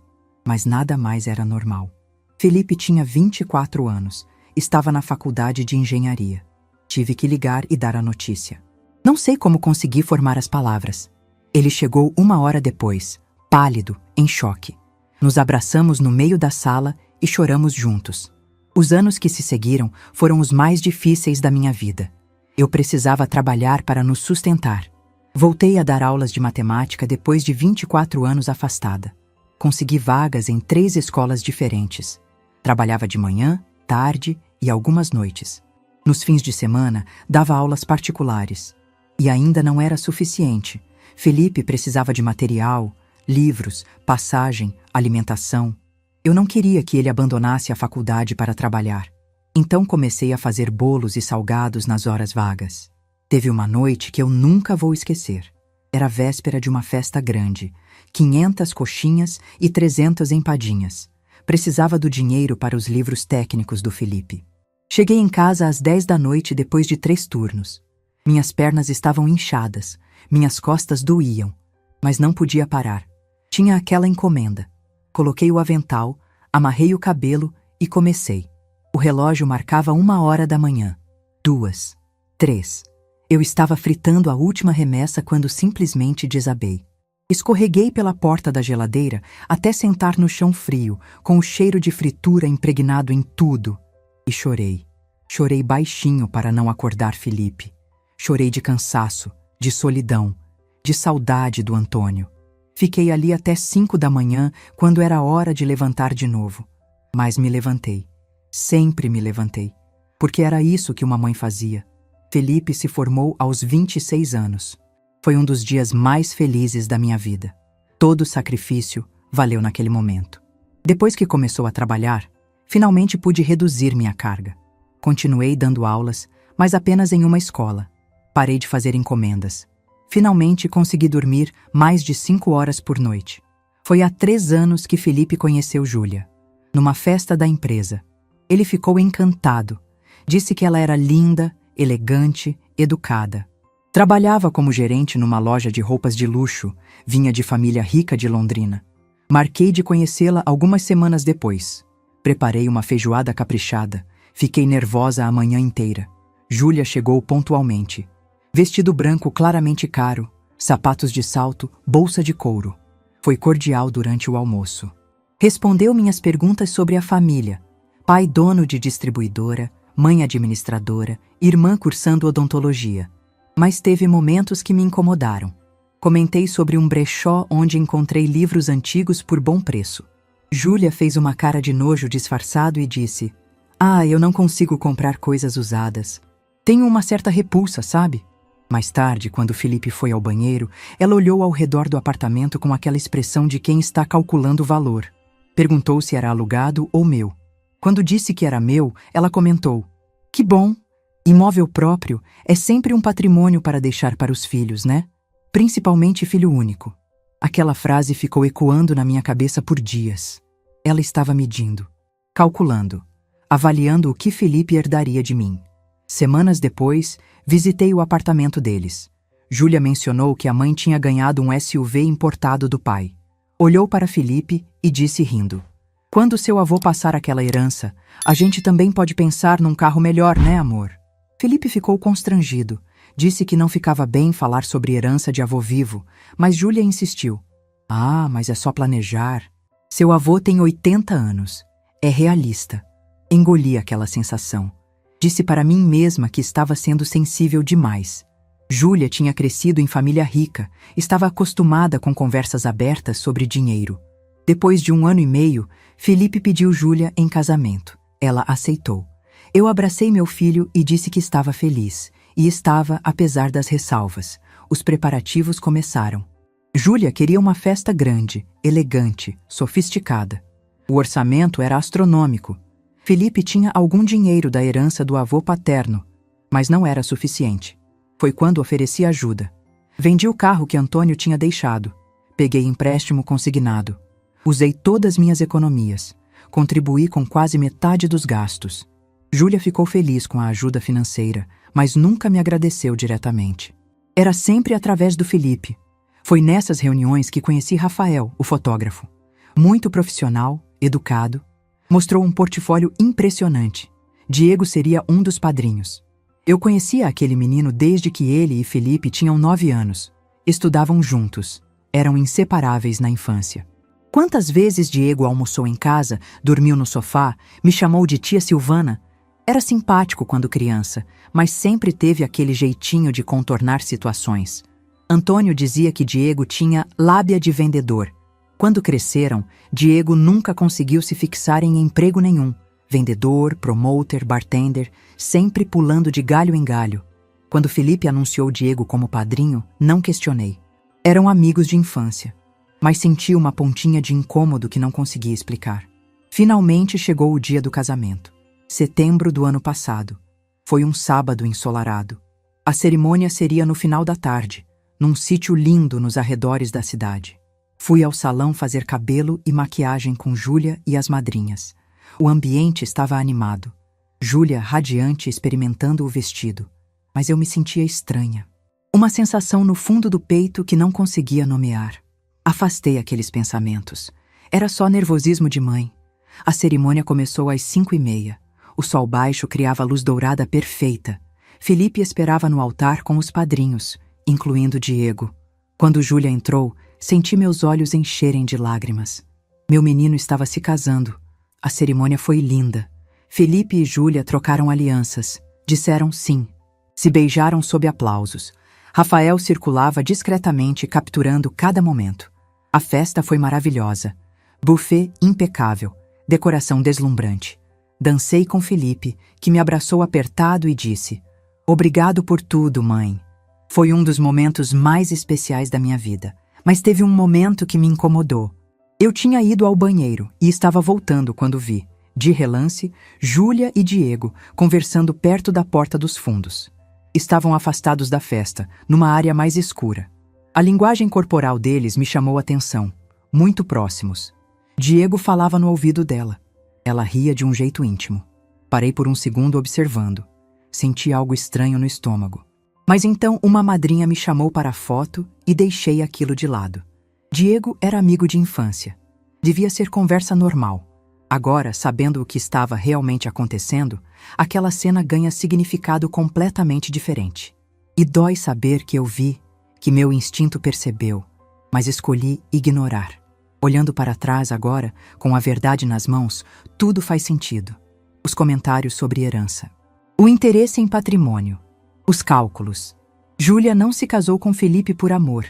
Mas nada mais era normal. Felipe tinha 24 anos. Estava na faculdade de engenharia. Tive que ligar e dar a notícia. Não sei como consegui formar as palavras. Ele chegou 1 hora depois, pálido, em choque. Nos abraçamos no meio da sala e choramos juntos. Os anos que se seguiram foram os mais difíceis da minha vida. Eu precisava trabalhar para nos sustentar. Voltei a dar aulas de matemática depois de 24 anos afastada. Consegui vagas em 3 escolas diferentes. Trabalhava de manhã, tarde e algumas noites. Nos fins de semana, dava aulas particulares. E ainda não era suficiente. Felipe precisava de material, livros, passagem, alimentação. Eu não queria que ele abandonasse a faculdade para trabalhar. Então comecei a fazer bolos e salgados nas horas vagas. Teve uma noite que eu nunca vou esquecer. Era véspera de uma festa grande, 500 coxinhas e 300 empadinhas. Precisava do dinheiro para os livros técnicos do Felipe. Cheguei em casa às 10 da noite depois de 3 turnos. Minhas pernas estavam inchadas, minhas costas doíam, mas não podia parar. Tinha aquela encomenda. Coloquei o avental, amarrei o cabelo e comecei. O relógio marcava 1h da manhã. 2, 3. Eu estava fritando a última remessa quando simplesmente desabei. Escorreguei pela porta da geladeira até sentar no chão frio, com o cheiro de fritura impregnado em tudo. E chorei. Chorei baixinho para não acordar Felipe. Chorei de cansaço, de solidão, de saudade do Antônio. Fiquei ali até 5 da manhã, quando era hora de levantar de novo. Mas me levantei. Sempre me levantei. Porque era isso que uma mãe fazia. Felipe se formou aos 26 anos. Foi um dos dias mais felizes da minha vida. Todo sacrifício valeu naquele momento. Depois que começou a trabalhar, finalmente pude reduzir minha carga. Continuei dando aulas, mas apenas em uma escola. Parei de fazer encomendas. Finalmente consegui dormir mais de 5 horas por noite. Foi há 3 anos que Felipe conheceu Júlia. Numa festa da empresa. Ele ficou encantado. Disse que ela era linda, elegante, educada. Trabalhava como gerente numa loja de roupas de luxo, vinha de família rica de Londrina. Marquei de conhecê-la algumas semanas depois. Preparei uma feijoada caprichada. Fiquei nervosa a manhã inteira. Júlia chegou pontualmente. Vestido branco claramente caro, sapatos de salto, bolsa de couro. Foi cordial durante o almoço. Respondeu minhas perguntas sobre a família. Pai dono de distribuidora, mãe administradora, irmã cursando odontologia. Mas teve momentos que me incomodaram. Comentei sobre um brechó onde encontrei livros antigos por bom preço. Júlia fez uma cara de nojo disfarçado e disse: eu não consigo comprar coisas usadas. Tenho uma certa repulsa, sabe? Mais tarde, quando Felipe foi ao banheiro, ela olhou ao redor do apartamento com aquela expressão de quem está calculando o valor. Perguntou se era alugado ou meu. Quando disse que era meu, ela comentou: que bom! Imóvel próprio é sempre um patrimônio para deixar para os filhos, né? Principalmente filho único. Aquela frase ficou ecoando na minha cabeça por dias. Ela estava medindo, calculando, avaliando o que Felipe herdaria de mim. Semanas depois, visitei o apartamento deles. Júlia mencionou que a mãe tinha ganhado um SUV importado do pai. Olhou para Felipe e disse rindo: quando seu avô passar aquela herança, a gente também pode pensar num carro melhor, né, amor? Felipe ficou constrangido. Disse que não ficava bem falar sobre herança de avô vivo, mas Júlia insistiu. Mas é só planejar. Seu avô tem 80 anos. É realista. Engoli aquela sensação. Disse para mim mesma que estava sendo sensível demais. Júlia tinha crescido em família rica, estava acostumada com conversas abertas sobre dinheiro. Depois de 1 ano e meio, Felipe pediu Júlia em casamento. Ela aceitou. Eu abracei meu filho e disse que estava feliz. E estava, apesar das ressalvas. Os preparativos começaram. Júlia queria uma festa grande, elegante, sofisticada. O orçamento era astronômico. Felipe tinha algum dinheiro da herança do avô paterno, mas não era suficiente. Foi quando ofereci ajuda. Vendi o carro que Antônio tinha deixado. Peguei empréstimo consignado. Usei todas minhas economias. Contribuí com quase metade dos gastos. Júlia ficou feliz com a ajuda financeira, mas nunca me agradeceu diretamente. Era sempre através do Felipe. Foi nessas reuniões que conheci Rafael, o fotógrafo. Muito profissional, educado. Mostrou um portfólio impressionante. Diego seria um dos padrinhos. Eu conhecia aquele menino desde que ele e Felipe tinham 9 anos. Estudavam juntos. Eram inseparáveis na infância. Quantas vezes Diego almoçou em casa, dormiu no sofá, me chamou de tia Silvana? Era simpático quando criança, mas sempre teve aquele jeitinho de contornar situações. Antônio dizia que Diego tinha lábia de vendedor. Quando cresceram, Diego nunca conseguiu se fixar em emprego nenhum. Vendedor, promoter, bartender, sempre pulando de galho em galho. Quando Felipe anunciou Diego como padrinho, não questionei. Eram amigos de infância, mas senti uma pontinha de incômodo que não conseguia explicar. Finalmente chegou o dia do casamento. Setembro do ano passado. Foi um sábado ensolarado. A cerimônia seria no final da tarde, num sítio lindo nos arredores da cidade. Fui ao salão fazer cabelo e maquiagem com Júlia e as madrinhas. O ambiente estava animado. Júlia radiante experimentando o vestido. Mas eu me sentia estranha. Uma sensação no fundo do peito que não conseguia nomear. Afastei aqueles pensamentos. Era só nervosismo de mãe. A cerimônia começou às 5h30. O sol baixo criava a luz dourada perfeita. Felipe esperava no altar com os padrinhos, incluindo Diego. Quando Júlia entrou, senti meus olhos encherem de lágrimas. Meu menino estava se casando. A cerimônia foi linda. Felipe e Júlia trocaram alianças. Disseram sim. Se beijaram sob aplausos. Rafael circulava discretamente, capturando cada momento. A festa foi maravilhosa. Buffet impecável. Decoração deslumbrante. Dancei com Felipe, que me abraçou apertado e disse: "Obrigado por tudo, mãe." Foi um dos momentos mais especiais da minha vida. Mas teve um momento que me incomodou. Eu tinha ido ao banheiro e estava voltando quando vi, de relance, Júlia e Diego conversando perto da porta dos fundos. Estavam afastados da festa, numa área mais escura. A linguagem corporal deles me chamou a atenção, muito próximos. Diego falava no ouvido dela. Ela ria de um jeito íntimo. Parei por um segundo observando. Senti algo estranho no estômago. Mas então uma madrinha me chamou para a foto e deixei aquilo de lado. Diego era amigo de infância. Devia ser conversa normal. Agora, sabendo o que estava realmente acontecendo, aquela cena ganha significado completamente diferente. E dói saber que eu vi, que meu instinto percebeu, mas escolhi ignorar. Olhando para trás agora, com a verdade nas mãos, tudo faz sentido. Os comentários sobre herança. O interesse em patrimônio. Os cálculos. Júlia não se casou com Felipe por amor.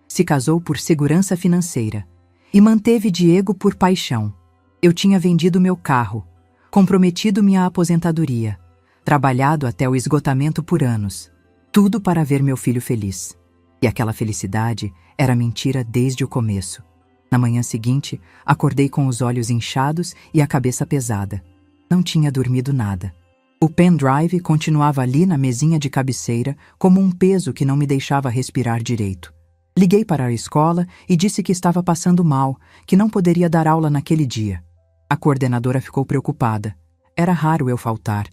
Se casou por segurança financeira. E manteve Diego por paixão. Eu tinha vendido meu carro, comprometido minha aposentadoria, trabalhado até o esgotamento por anos. Tudo para ver meu filho feliz. E aquela felicidade era mentira desde o começo. Na manhã seguinte, acordei com os olhos inchados e a cabeça pesada. Não tinha dormido nada. O pendrive continuava ali na mesinha de cabeceira como um peso que não me deixava respirar direito. Liguei para a escola e disse que estava passando mal, que não poderia dar aula naquele dia. A coordenadora ficou preocupada. Era raro eu faltar,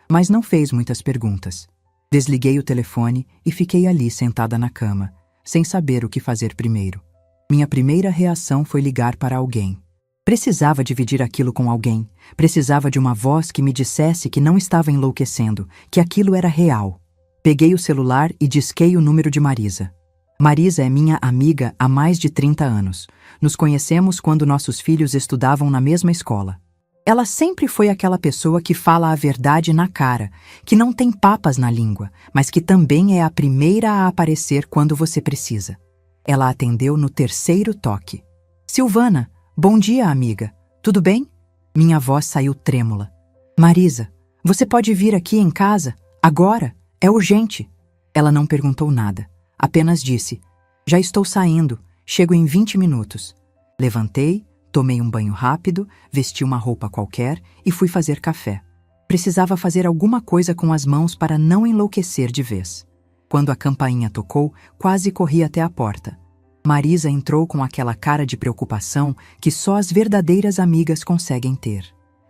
mas não fez muitas perguntas. Desliguei o telefone e fiquei ali sentada na cama, sem saber o que fazer primeiro. Minha primeira reação foi ligar para alguém. Precisava dividir aquilo com alguém. Precisava de uma voz que me dissesse que não estava enlouquecendo, que aquilo era real. Peguei o celular e disquei o número de Marisa. Marisa é minha amiga há mais de 30 anos. Nos conhecemos quando nossos filhos estudavam na mesma escola. Ela sempre foi aquela pessoa que fala a verdade na cara, que não tem papas na língua, mas que também é a primeira a aparecer quando você precisa. Ela atendeu no terceiro toque. "Silvana, bom dia, amiga. Tudo bem?" Minha voz saiu trêmula. "Marisa, você pode vir aqui em casa? Agora? É urgente." Ela não perguntou nada. Apenas disse: "Já estou saindo. Chego em 20 minutos." Levantei, tomei um banho rápido, vesti uma roupa qualquer e fui fazer café. Precisava fazer alguma coisa com as mãos para não enlouquecer de vez. Quando a campainha tocou, quase corri até a porta. Marisa entrou com aquela cara de preocupação que só as verdadeiras amigas conseguem ter.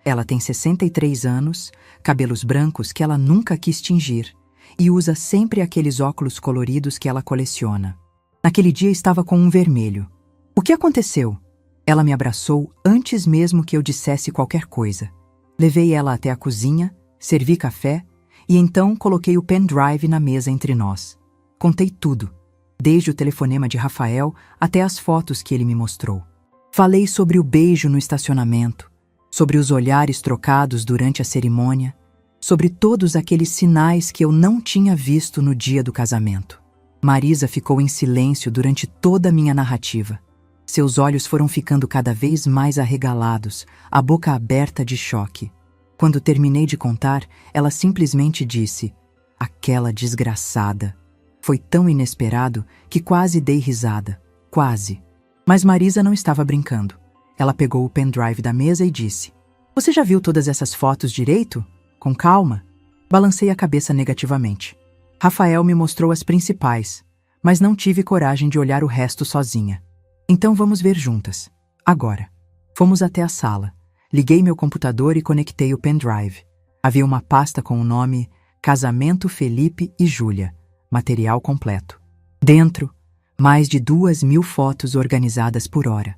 Ela tem 63 anos, cabelos brancos que ela nunca quis tingir, e usa sempre aqueles óculos coloridos que ela coleciona. Naquele dia estava com um vermelho. "O que aconteceu?" Ela me abraçou antes mesmo que eu dissesse qualquer coisa. Levei ela até a cozinha, servi café e então coloquei o pendrive na mesa entre nós. Contei tudo, desde o telefonema de Rafael até as fotos que ele me mostrou. Falei sobre o beijo no estacionamento, sobre os olhares trocados durante a cerimônia, sobre todos aqueles sinais que eu não tinha visto no dia do casamento. Marisa ficou em silêncio durante toda a minha narrativa. Seus olhos foram ficando cada vez mais arregalados, a boca aberta de choque. Quando terminei de contar, ela simplesmente disse: "Aquela desgraçada." Foi tão inesperado que quase dei risada. Quase. Mas Marisa não estava brincando. Ela pegou o pendrive da mesa e disse: "Você já viu todas essas fotos direito? Com calma?" Balancei a cabeça negativamente. Rafael me mostrou as principais, mas não tive coragem de olhar o resto sozinha. "Então vamos ver juntas. Agora." Fomos até a sala. Liguei meu computador e conectei o pendrive. Havia uma pasta com o nome Casamento Felipe e Júlia, material completo. Dentro, mais de 2.000 fotos organizadas por hora.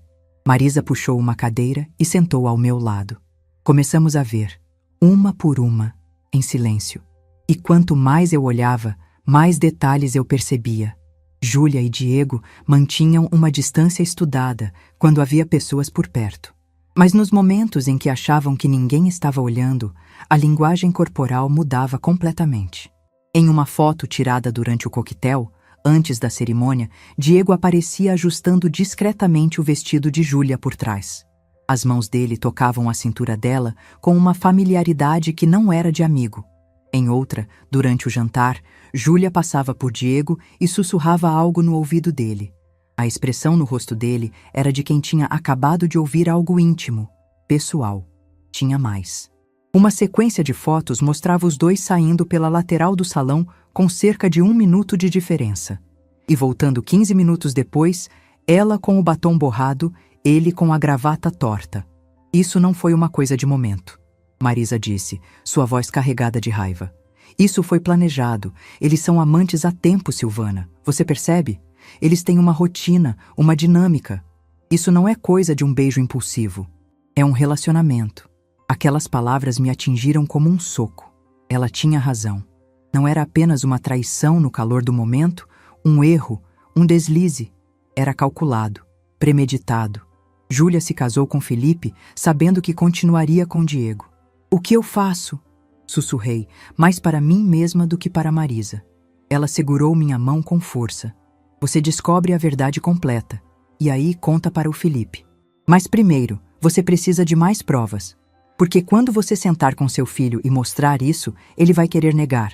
Marisa puxou uma cadeira e sentou ao meu lado. Começamos a ver, uma por uma, em silêncio. E quanto mais eu olhava, mais detalhes eu percebia. Júlia e Diego mantinham uma distância estudada quando havia pessoas por perto. Mas nos momentos em que achavam que ninguém estava olhando, a linguagem corporal mudava completamente. Em uma foto tirada durante o coquetel, antes da cerimônia, Diego aparecia ajustando discretamente o vestido de Júlia por trás. As mãos dele tocavam a cintura dela com uma familiaridade que não era de amigo. Em outra, durante o jantar, Júlia passava por Diego e sussurrava algo no ouvido dele. A expressão no rosto dele era de quem tinha acabado de ouvir algo íntimo, pessoal. Tinha mais. Uma sequência de fotos mostrava os dois saindo pela lateral do salão com cerca de 1 minuto de diferença. E voltando 15 minutos depois, ela com o batom borrado, ele com a gravata torta. "Isso não foi uma coisa de momento", Marisa disse, sua voz carregada de raiva. "Isso foi planejado. Eles são amantes há tempo, Silvana. Você percebe? Eles têm uma rotina, uma dinâmica. Isso não é coisa de um beijo impulsivo. É um relacionamento." Aquelas palavras me atingiram como um soco. Ela tinha razão. Não era apenas uma traição no calor do momento, um erro, um deslize. Era calculado, premeditado. Júlia se casou com Felipe, sabendo que continuaria com Diego. "O que eu faço?" sussurrei, mais para mim mesma do que para Marisa. Ela segurou minha mão com força. "Você descobre a verdade completa, e aí conta para o Felipe. Mas primeiro, você precisa de mais provas. Porque quando você sentar com seu filho e mostrar isso, ele vai querer negar.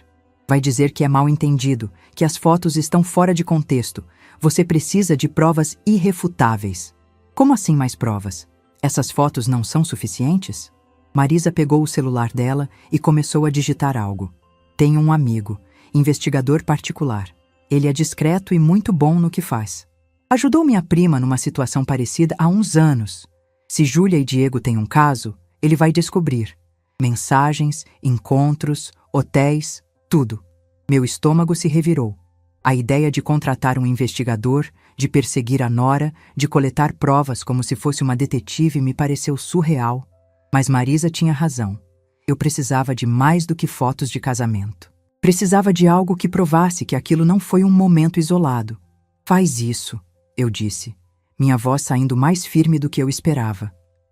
Vai dizer que é mal entendido, que as fotos estão fora de contexto. Você precisa de provas irrefutáveis." "Como assim mais provas? Essas fotos não são suficientes?" Marisa pegou o celular dela e começou a digitar algo. "Tenho um amigo, investigador particular. Ele é discreto e muito bom no que faz. Ajudou minha prima numa situação parecida há uns anos. Se Júlia e Diego têm um caso, ele vai descobrir. Mensagens, encontros, hotéis, tudo." Meu estômago se revirou. A ideia de contratar um investigador, de perseguir a nora, de coletar provas como se fosse uma detetive me pareceu surreal. Mas Marisa tinha razão. Eu precisava de mais do que fotos de casamento. Precisava de algo que provasse que aquilo não foi um momento isolado. "Faz isso", eu disse, minha voz saindo mais firme do que eu esperava.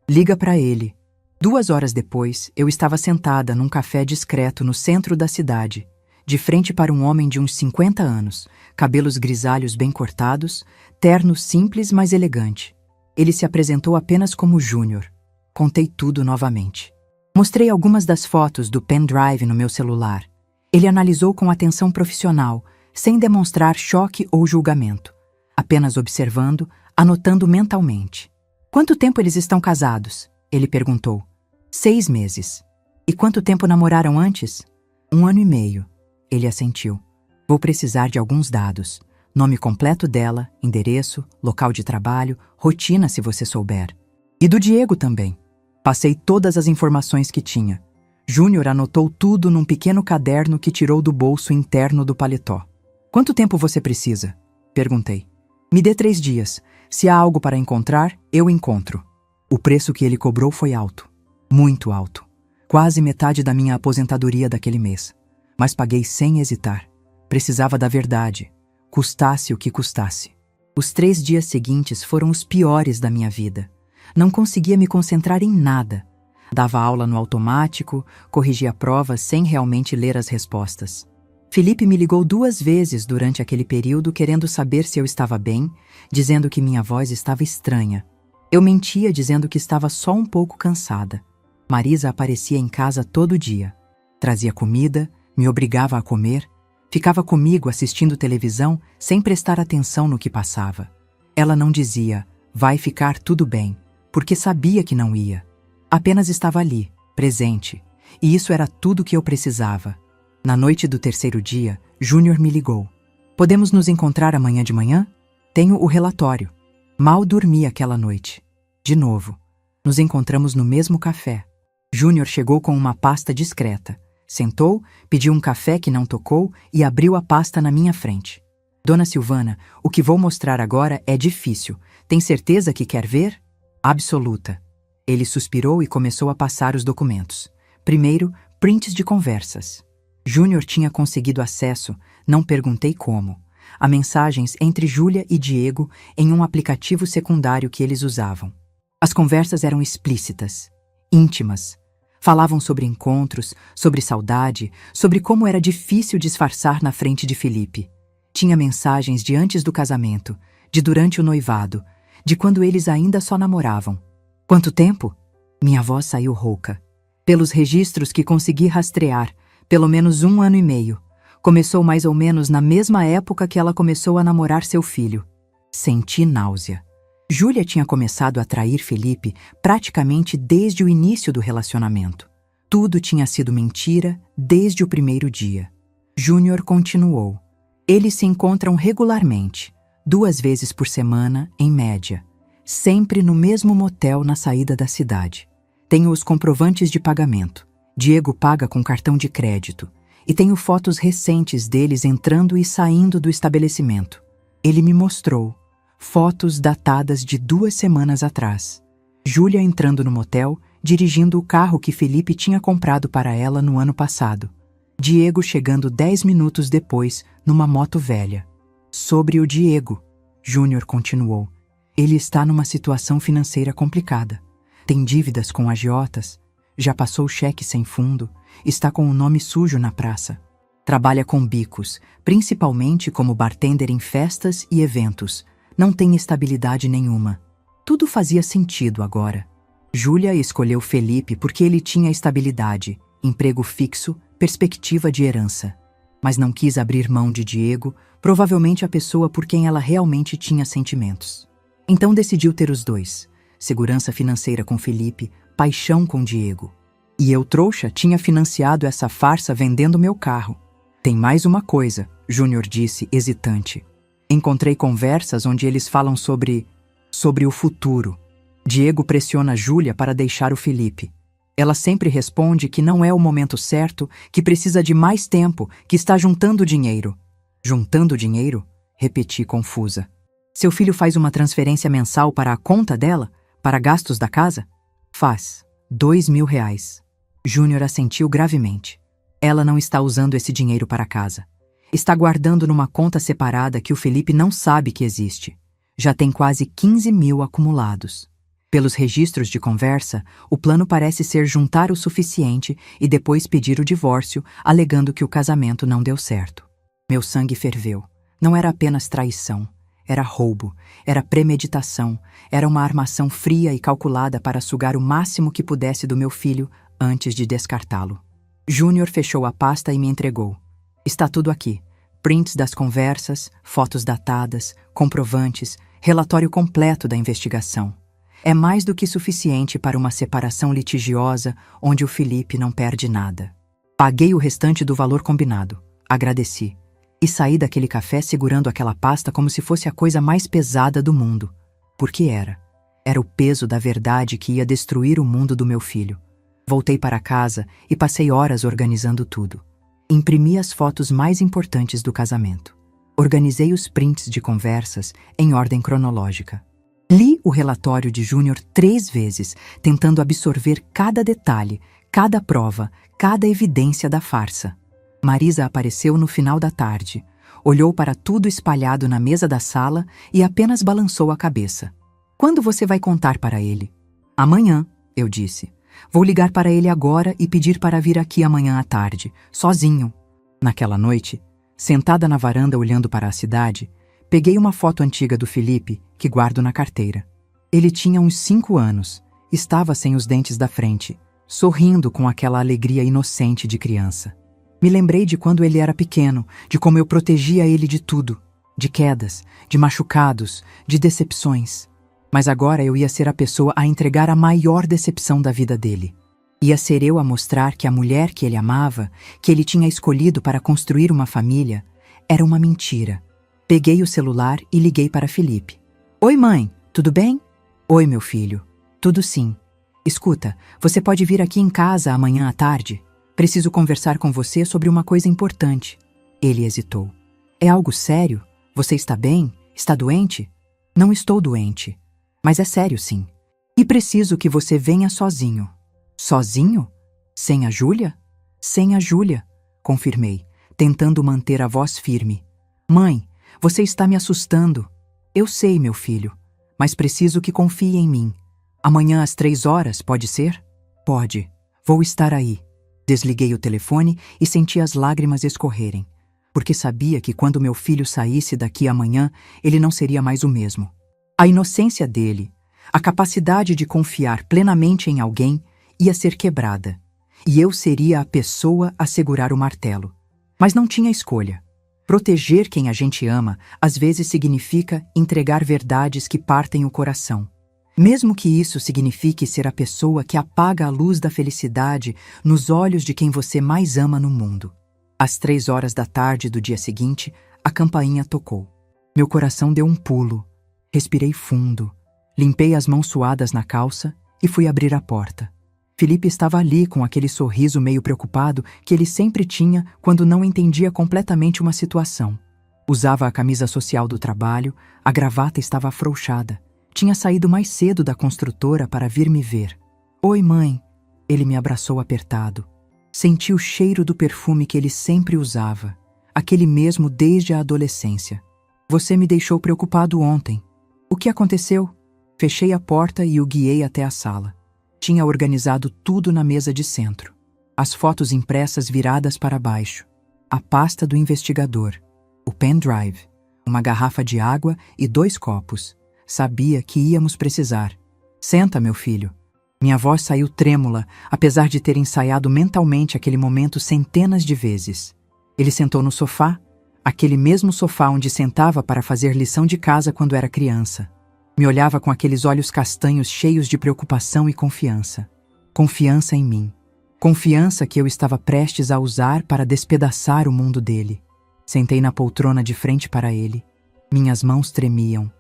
"Liga para ele." 2 horas depois, eu estava sentada num café discreto no centro da cidade, de frente para um homem de uns 50 anos, cabelos grisalhos bem cortados, terno simples mas elegante. Ele se apresentou apenas como Júnior. Contei tudo novamente. Mostrei algumas das fotos do pendrive no meu celular. Ele analisou com atenção profissional, sem demonstrar choque ou julgamento, apenas observando, anotando mentalmente. "Quanto tempo eles estão casados?" ele perguntou. 6 meses. "E quanto tempo namoraram antes?" 1 ano e meio. Ele assentiu. "Vou precisar de alguns dados. Nome completo dela, endereço, local de trabalho, rotina se você souber. E do Diego também." Passei todas as informações que tinha. Júnior anotou tudo num pequeno caderno que tirou do bolso interno do paletó. "Quanto tempo você precisa?" perguntei. "Me dê 3 dias. Se há algo para encontrar, eu encontro." O preço que ele cobrou foi alto. Muito alto. Quase metade da minha aposentadoria daquele mês. Mas paguei sem hesitar. Precisava da verdade, custasse o que custasse. Os 3 dias seguintes foram os piores da minha vida. Não conseguia me concentrar em nada. Dava aula no automático, corrigia provas sem realmente ler as respostas. Felipe me ligou 2 vezes durante aquele período querendo saber se eu estava bem, dizendo que minha voz estava estranha. Eu mentia dizendo que estava só um pouco cansada. Marisa aparecia em casa todo dia. Trazia comida, me obrigava a comer, ficava comigo assistindo televisão sem prestar atenção no que passava. Ela não dizia, vai ficar tudo bem, porque sabia que não ia. Apenas estava ali, presente, e isso era tudo que eu precisava. Na noite do terceiro dia, Júnior me ligou. Podemos nos encontrar amanhã de manhã? Tenho o relatório. Mal dormi aquela noite. De novo. Nos encontramos no mesmo café. Júnior chegou com uma pasta discreta. Sentou, pediu um café que não tocou e abriu a pasta na minha frente. Dona Silvana, o que vou mostrar agora é difícil. Tem certeza que quer ver? Absoluta. Ele suspirou e começou a passar os documentos. Primeiro, prints de conversas. Júnior tinha conseguido acesso, não perguntei como, a mensagens entre Júlia e Diego em um aplicativo secundário que eles usavam. As conversas eram explícitas, íntimas. Falavam sobre encontros, sobre saudade, sobre como era difícil disfarçar na frente de Felipe. Tinha mensagens de antes do casamento, de durante o noivado, de quando eles ainda só namoravam. Quanto tempo? Minha voz saiu rouca. Pelos registros que consegui rastrear, pelo menos 1 ano e meio. Começou mais ou menos na mesma época que ela começou a namorar seu filho. Senti náusea. Júlia tinha começado a trair Felipe praticamente desde o início do relacionamento. Tudo tinha sido mentira desde o primeiro dia. Júnior continuou. Eles se encontram regularmente, 2 vezes por semana, em média. Sempre no mesmo motel na saída da cidade. Tenho os comprovantes de pagamento. Diego paga com cartão de crédito. E tenho fotos recentes deles entrando e saindo do estabelecimento. Ele me mostrou. Fotos datadas de 2 semanas atrás. Júlia entrando no motel, dirigindo o carro que Felipe tinha comprado para ela no ano passado. Diego chegando 10 minutos depois, numa moto velha. Sobre o Diego, Júnior continuou. Ele está numa situação financeira complicada. Tem dívidas com agiotas, já passou cheque sem fundo, está com o nome sujo na praça. Trabalha com bicos, principalmente como bartender em festas e eventos. Não tem estabilidade nenhuma. Tudo fazia sentido agora. Júlia escolheu Felipe porque ele tinha estabilidade, emprego fixo, perspectiva de herança. Mas não quis abrir mão de Diego, provavelmente a pessoa por quem ela realmente tinha sentimentos. Então decidiu ter os dois. Segurança financeira com Felipe, paixão com Diego. E eu, trouxa, tinha financiado essa farsa vendendo meu carro. Tem mais uma coisa, Júnior disse, hesitante. Encontrei conversas onde eles falam sobre o futuro. Diego pressiona Júlia para deixar o Felipe. Ela sempre responde que não é o momento certo, que precisa de mais tempo, que está juntando dinheiro. Juntando dinheiro? Repeti, confusa. Seu filho faz uma transferência mensal para a conta dela? Para gastos da casa? Faz. R$2.000. Júnior assentiu gravemente. Ela não está usando esse dinheiro para casa. Está guardando numa conta separada que o Felipe não sabe que existe. Já tem quase 15.000 acumulados. Pelos registros de conversa, o plano parece ser juntar o suficiente e depois pedir o divórcio, alegando que o casamento não deu certo. Meu sangue ferveu. Não era apenas traição. Era roubo, era premeditação, era uma armação fria e calculada para sugar o máximo que pudesse do meu filho antes de descartá-lo. Júnior fechou a pasta e me entregou. Está tudo aqui. Prints das conversas, fotos datadas, comprovantes, relatório completo da investigação. É mais do que suficiente para uma separação litigiosa onde o Felipe não perde nada. Paguei o restante do valor combinado. Agradeci. E saí daquele café segurando aquela pasta como se fosse a coisa mais pesada do mundo. Porque era. Era o peso da verdade que ia destruir o mundo do meu filho. Voltei para casa e passei horas organizando tudo. Imprimi as fotos mais importantes do casamento. Organizei os prints de conversas em ordem cronológica. Li o relatório de Júnior 3 vezes, tentando absorver cada detalhe, cada prova, cada evidência da farsa. Marisa apareceu no final da tarde, olhou para tudo espalhado na mesa da sala e apenas balançou a cabeça. Quando você vai contar para ele? Amanhã, eu disse. Vou ligar para ele agora e pedir para vir aqui amanhã à tarde, sozinho. Naquela noite, sentada na varanda olhando para a cidade, peguei uma foto antiga do Felipe que guardo na carteira. Ele tinha uns 5 anos, estava sem os dentes da frente, sorrindo com aquela alegria inocente de criança. Me lembrei de quando ele era pequeno, de como eu protegia ele de tudo, de quedas, de machucados, de decepções. Mas agora eu ia ser a pessoa a entregar a maior decepção da vida dele. Ia ser eu a mostrar que a mulher que ele amava, que ele tinha escolhido para construir uma família, era uma mentira. Peguei o celular e liguei para Felipe. Oi, mãe, tudo bem? Oi, meu filho. Tudo sim. Escuta, você pode vir aqui em casa amanhã à tarde? Preciso conversar com você sobre uma coisa importante. Ele hesitou. É algo sério? Você está bem? Está doente? Não estou doente. Mas é sério, sim. E preciso que você venha sozinho. Sozinho? Sem a Júlia? Sem a Júlia, confirmei, tentando manter a voz firme. Mãe, você está me assustando. Eu sei, meu filho, mas preciso que confie em mim. Amanhã às 3h, pode ser? Pode. Vou estar aí. Desliguei o telefone e senti as lágrimas escorrerem, porque sabia que quando meu filho saísse daqui amanhã, ele não seria mais o mesmo. A inocência dele, a capacidade de confiar plenamente em alguém, ia ser quebrada, e eu seria a pessoa a segurar o martelo. Mas não tinha escolha. Proteger quem a gente ama, às vezes significa entregar verdades que partem o coração. Mesmo que isso signifique ser a pessoa que apaga a luz da felicidade nos olhos de quem você mais ama no mundo. Às 3h do dia seguinte, a campainha tocou. Meu coração deu um pulo. Respirei fundo, limpei as mãos suadas na calça e fui abrir a porta. Felipe estava ali com aquele sorriso meio preocupado que ele sempre tinha quando não entendia completamente uma situação. Usava a camisa social do trabalho, a gravata estava afrouxada. Tinha saído mais cedo da construtora para vir me ver. Oi, mãe. Ele me abraçou apertado. Senti o cheiro do perfume que ele sempre usava, aquele mesmo desde a adolescência. Você me deixou preocupado ontem. O que aconteceu? Fechei a porta e o guiei até a sala. Tinha organizado tudo na mesa de centro. As fotos impressas viradas para baixo. A pasta do investigador. O pendrive. Uma garrafa de água e 2 copos. Sabia que íamos precisar. Senta, meu filho. Minha voz saiu trêmula, apesar de ter ensaiado mentalmente aquele momento centenas de vezes. Ele sentou no sofá, aquele mesmo sofá onde sentava para fazer lição de casa quando era criança. Me olhava com aqueles olhos castanhos cheios de preocupação e confiança. Confiança em mim. Confiança que eu estava prestes a usar para despedaçar o mundo dele. Sentei na poltrona de frente para ele. Minhas mãos tremiam.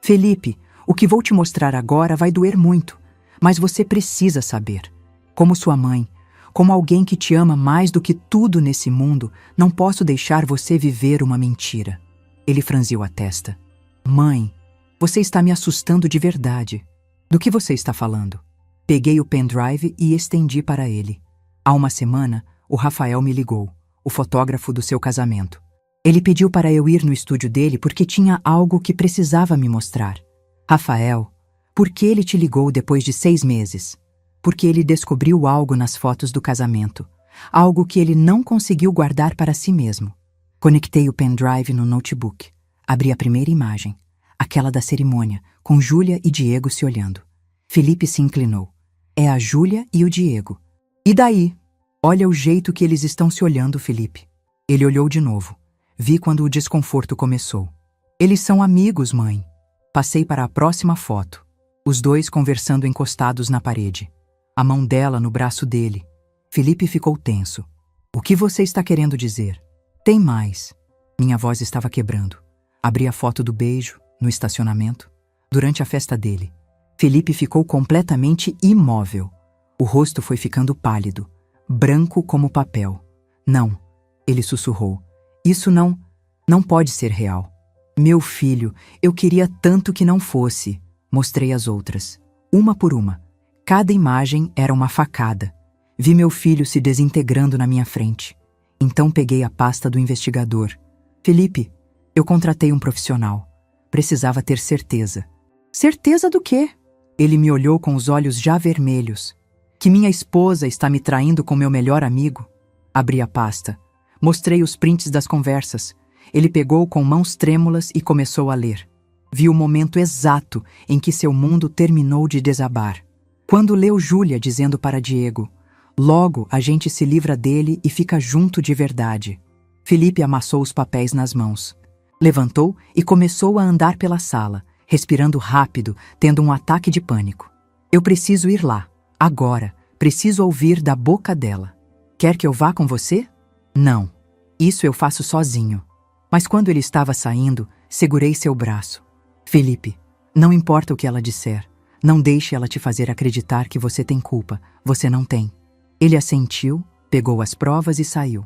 Felipe, o que vou te mostrar agora vai doer muito, mas você precisa saber. Como sua mãe, como alguém que te ama mais do que tudo nesse mundo, não posso deixar você viver uma mentira. Ele franziu a testa. Mãe, você está me assustando de verdade. Do que você está falando? Peguei o pendrive e estendi para ele. Há uma semana, o Rafael me ligou, o fotógrafo do seu casamento. Ele pediu para eu ir no estúdio dele porque tinha algo que precisava me mostrar. Rafael, por que ele te ligou depois de 6 meses? Porque ele descobriu algo nas fotos do casamento. Algo que ele não conseguiu guardar para si mesmo. Conectei o pendrive no notebook. Abri a primeira imagem. Aquela da cerimônia, com Júlia e Diego se olhando. Felipe se inclinou. É a Júlia e o Diego. E daí? Olha o jeito que eles estão se olhando, Felipe. Ele olhou de novo. Vi quando o desconforto começou. Eles são amigos, mãe. Passei para a próxima foto. Os dois conversando encostados na parede. A mão dela no braço dele. Felipe ficou tenso. O que você está querendo dizer? Tem mais. Minha voz estava quebrando. Abri a foto do beijo, no estacionamento, durante a festa dele. Felipe ficou completamente imóvel. O rosto foi ficando pálido, branco como papel. Não, ele sussurrou. Isso não pode ser real. Meu filho, eu queria tanto que não fosse. Mostrei as outras, uma por uma. Cada imagem era uma facada. Vi meu filho se desintegrando na minha frente. Então peguei a pasta do investigador. Felipe, eu contratei um profissional. Precisava ter certeza. Certeza do quê? Ele me olhou com os olhos já vermelhos. Que minha esposa está me traindo com meu melhor amigo? Abri a pasta. Mostrei os prints das conversas. Ele pegou com mãos trêmulas e começou a ler. Vi o momento exato em que seu mundo terminou de desabar. Quando leu Júlia dizendo para Diego, Logo, a gente se livra dele e fica junto de verdade. Felipe amassou os papéis nas mãos. Levantou e começou a andar pela sala, respirando rápido, tendo um ataque de pânico. Eu preciso ir lá, agora. Preciso ouvir da boca dela. Quer que eu vá com você? Não. Isso eu faço sozinho. Mas quando ele estava saindo, segurei seu braço. Felipe, não importa o que ela disser. Não deixe ela te fazer acreditar que você tem culpa. Você não tem. Ele assentiu, pegou as provas e saiu.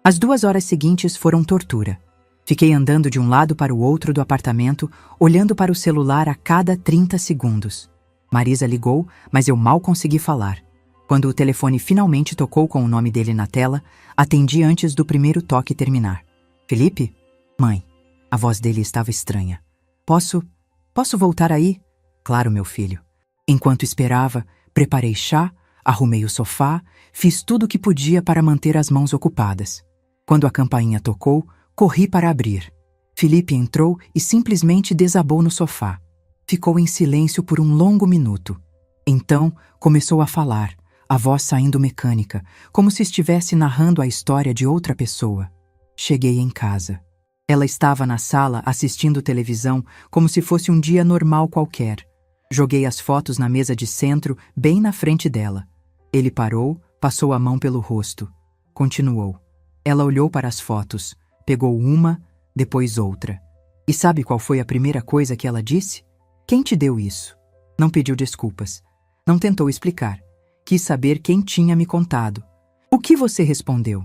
As 2 horas seguintes foram tortura. Fiquei andando de um lado para o outro do apartamento, olhando para o celular a cada 30 segundos. Marisa ligou, mas eu mal consegui falar. Quando o telefone finalmente tocou com o nome dele na tela, atendi antes do primeiro toque terminar. Felipe? Mãe. A voz dele estava estranha. Posso voltar aí? Claro, meu filho. Enquanto esperava, preparei chá, arrumei o sofá, fiz tudo o que podia para manter as mãos ocupadas. Quando a campainha tocou, corri para abrir. Felipe entrou e simplesmente desabou no sofá. Ficou em silêncio por um longo minuto. Então, começou a falar, a voz saindo mecânica, como se estivesse narrando a história de outra pessoa. Cheguei em casa. Ela estava na sala assistindo televisão como se fosse um dia normal qualquer. Joguei as fotos na mesa de centro, bem na frente dela. Ele parou, passou a mão pelo rosto. Continuou. Ela olhou para as fotos, pegou uma, depois outra. E sabe qual foi a primeira coisa que ela disse? Quem te deu isso? Não pediu desculpas. Não tentou explicar. Quis saber quem tinha me contado. O que você respondeu?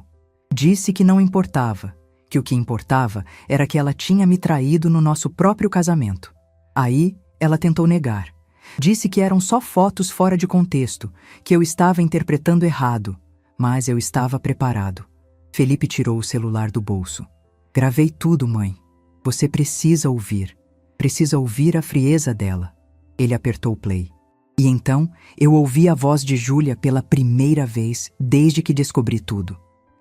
Disse que não importava, que o que importava era que ela tinha me traído no nosso próprio casamento. Aí, ela tentou negar. Disse que eram só fotos fora de contexto, que eu estava interpretando errado, mas eu estava preparado. Felipe tirou o celular do bolso. Gravei tudo, mãe. Você precisa ouvir. Precisa ouvir a frieza dela. Ele apertou o play. E então, eu ouvi a voz de Júlia pela primeira vez desde que descobri tudo.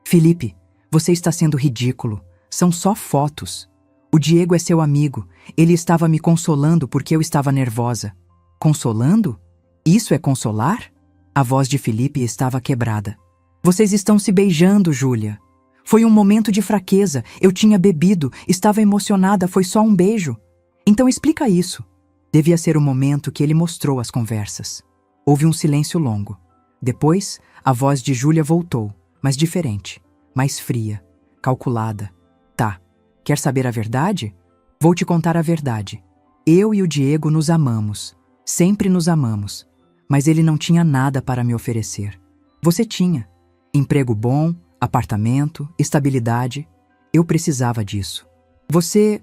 Felipe, você está sendo ridículo. São só fotos. O Diego é seu amigo. Ele estava me consolando porque eu estava nervosa. Consolando? Isso é consolar? A voz de Felipe estava quebrada. Vocês estão se beijando, Júlia. Foi um momento de fraqueza. Eu tinha bebido, estava emocionada, foi só um beijo. Então explica isso. Devia ser o momento que ele mostrou as conversas. Houve um silêncio longo. Depois, a voz de Júlia voltou, mas diferente, mais fria, calculada. Tá, quer saber a verdade? Vou te contar a verdade. Eu e o Diego nos amamos, sempre nos amamos, mas ele não tinha nada para me oferecer. Você tinha. Emprego bom, apartamento, estabilidade. Eu precisava disso. Você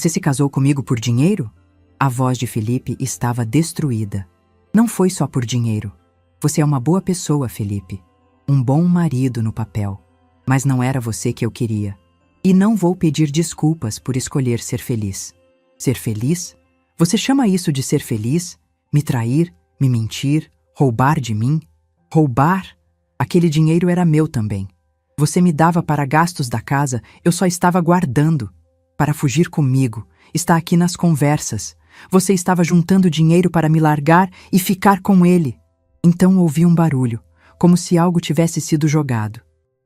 se casou comigo por dinheiro? A voz de Felipe estava destruída. Não foi só por dinheiro. Você é uma boa pessoa, Felipe. Um bom marido no papel. Mas não era você que eu queria. E não vou pedir desculpas por escolher ser feliz. Ser feliz? Você chama isso de ser feliz? Me trair? Me mentir? Roubar de mim? Roubar? Aquele dinheiro era meu também. Você me dava para gastos da casa, eu só estava guardando. Para fugir comigo. Está aqui nas conversas. Você estava juntando dinheiro para me largar e ficar com ele. Então ouvi um barulho, como se algo tivesse sido jogado.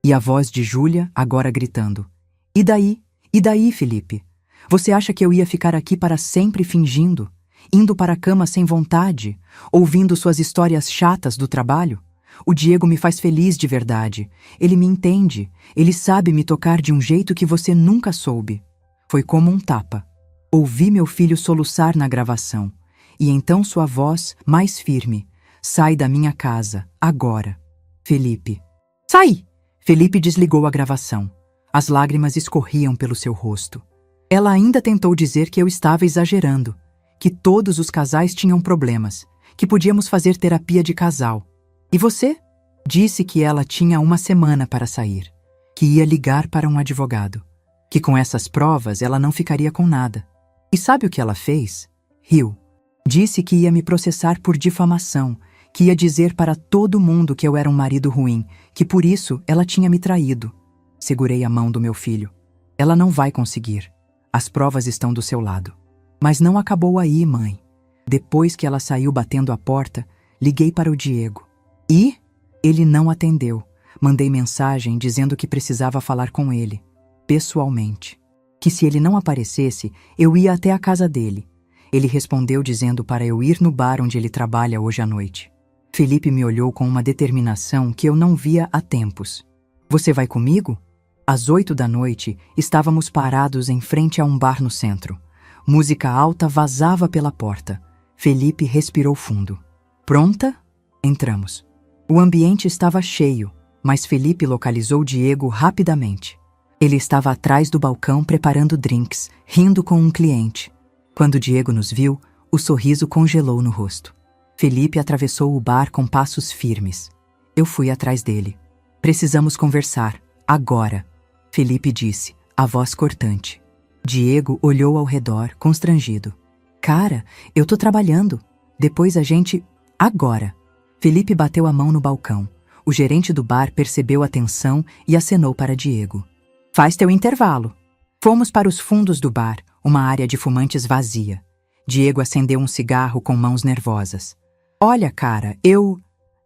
E a voz de Júlia agora gritando. E daí? E daí, Felipe? Você acha que eu ia ficar aqui para sempre fingindo? Indo para a cama sem vontade? Ouvindo suas histórias chatas do trabalho? O Diego me faz feliz de verdade. Ele me entende. Ele sabe me tocar de um jeito que você nunca soube. Foi como um tapa. Ouvi meu filho soluçar na gravação, e então sua voz, mais firme, sai da minha casa, agora. Felipe. Sai! Felipe desligou a gravação. As lágrimas escorriam pelo seu rosto. Ela ainda tentou dizer que eu estava exagerando, que todos os casais tinham problemas, que podíamos fazer terapia de casal. E você? Disse que ela tinha 1 semana para sair, que ia ligar para um advogado, que com essas provas ela não ficaria com nada. E sabe o que ela fez? Riu. Disse que ia me processar por difamação, que ia dizer para todo mundo que eu era um marido ruim, que por isso ela tinha me traído. Segurei a mão do meu filho. Ela não vai conseguir. As provas estão do seu lado. Mas não acabou aí, mãe. Depois que ela saiu batendo a porta, liguei para o Diego. E? Ele não atendeu. Mandei mensagem dizendo que precisava falar com ele, pessoalmente. Que se ele não aparecesse, eu ia até a casa dele. Ele respondeu dizendo para eu ir no bar onde ele trabalha hoje à noite. Felipe me olhou com uma determinação que eu não via há tempos. Você vai comigo? Às 8 da noite, estávamos parados em frente a um bar no centro. Música alta vazava pela porta. Felipe respirou fundo. Pronta? Entramos. O ambiente estava cheio, mas Felipe localizou Diego rapidamente. Ele estava atrás do balcão preparando drinks, rindo com um cliente. Quando Diego nos viu, o sorriso congelou no rosto. Felipe atravessou o bar com passos firmes. Eu fui atrás dele. Precisamos conversar, agora, Felipe disse, a voz cortante. Diego olhou ao redor, constrangido. Cara, eu tô trabalhando. Depois a gente... Agora. Felipe bateu a mão no balcão. O gerente do bar percebeu a tensão e acenou para Diego. Faz teu intervalo. Fomos para os fundos do bar, uma área de fumantes vazia. Diego acendeu um cigarro com mãos nervosas. Olha, cara, eu...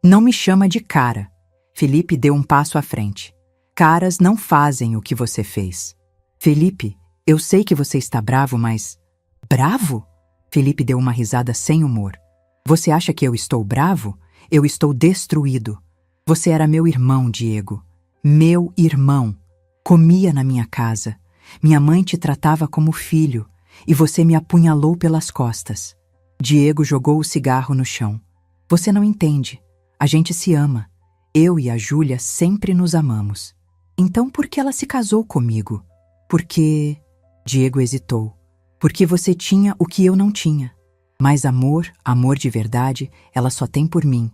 Não me chama de cara. Felipe deu um passo à frente. Caras não fazem o que você fez. Felipe, eu sei que você está bravo, mas... Bravo? Felipe deu uma risada sem humor. Você acha que eu estou bravo? Eu estou destruído. Você era meu irmão, Diego. Meu irmão. Comia na minha casa. Minha mãe te tratava como filho. E você me apunhalou pelas costas. Diego jogou o cigarro no chão. Você não entende. A gente se ama. Eu e a Júlia sempre nos amamos. Então por que ela se casou comigo? Porque... Diego hesitou. Porque você tinha o que eu não tinha. Mas amor, amor de verdade, ela só tem por mim.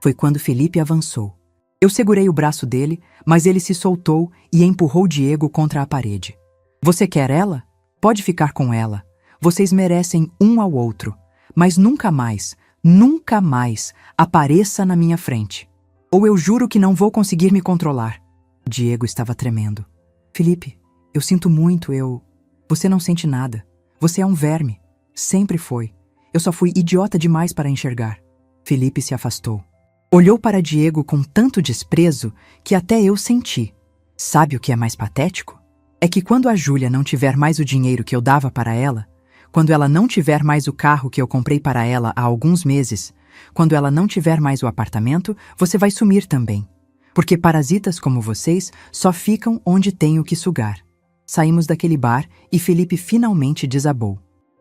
Foi quando Felipe avançou. Eu segurei o braço dele, mas ele se soltou e empurrou Diego contra a parede. Você quer ela? Pode ficar com ela. Vocês merecem um ao outro. Mas nunca mais apareça na minha frente. Ou eu juro que não vou conseguir me controlar. Diego estava tremendo. Felipe, eu sinto muito, Você não sente nada. Você é um verme. Sempre foi. Eu só fui idiota demais para enxergar. Felipe se afastou. Olhou para Diego com tanto desprezo que até eu senti. Sabe o que é mais patético? É que quando a Júlia não tiver mais o dinheiro que eu dava para ela, quando ela não tiver mais o carro que eu comprei para ela há alguns meses, quando ela não tiver mais o apartamento, você vai sumir também. Porque parasitas como vocês só ficam onde tem o que sugar. Saímos daquele bar e Felipe finalmente desabou.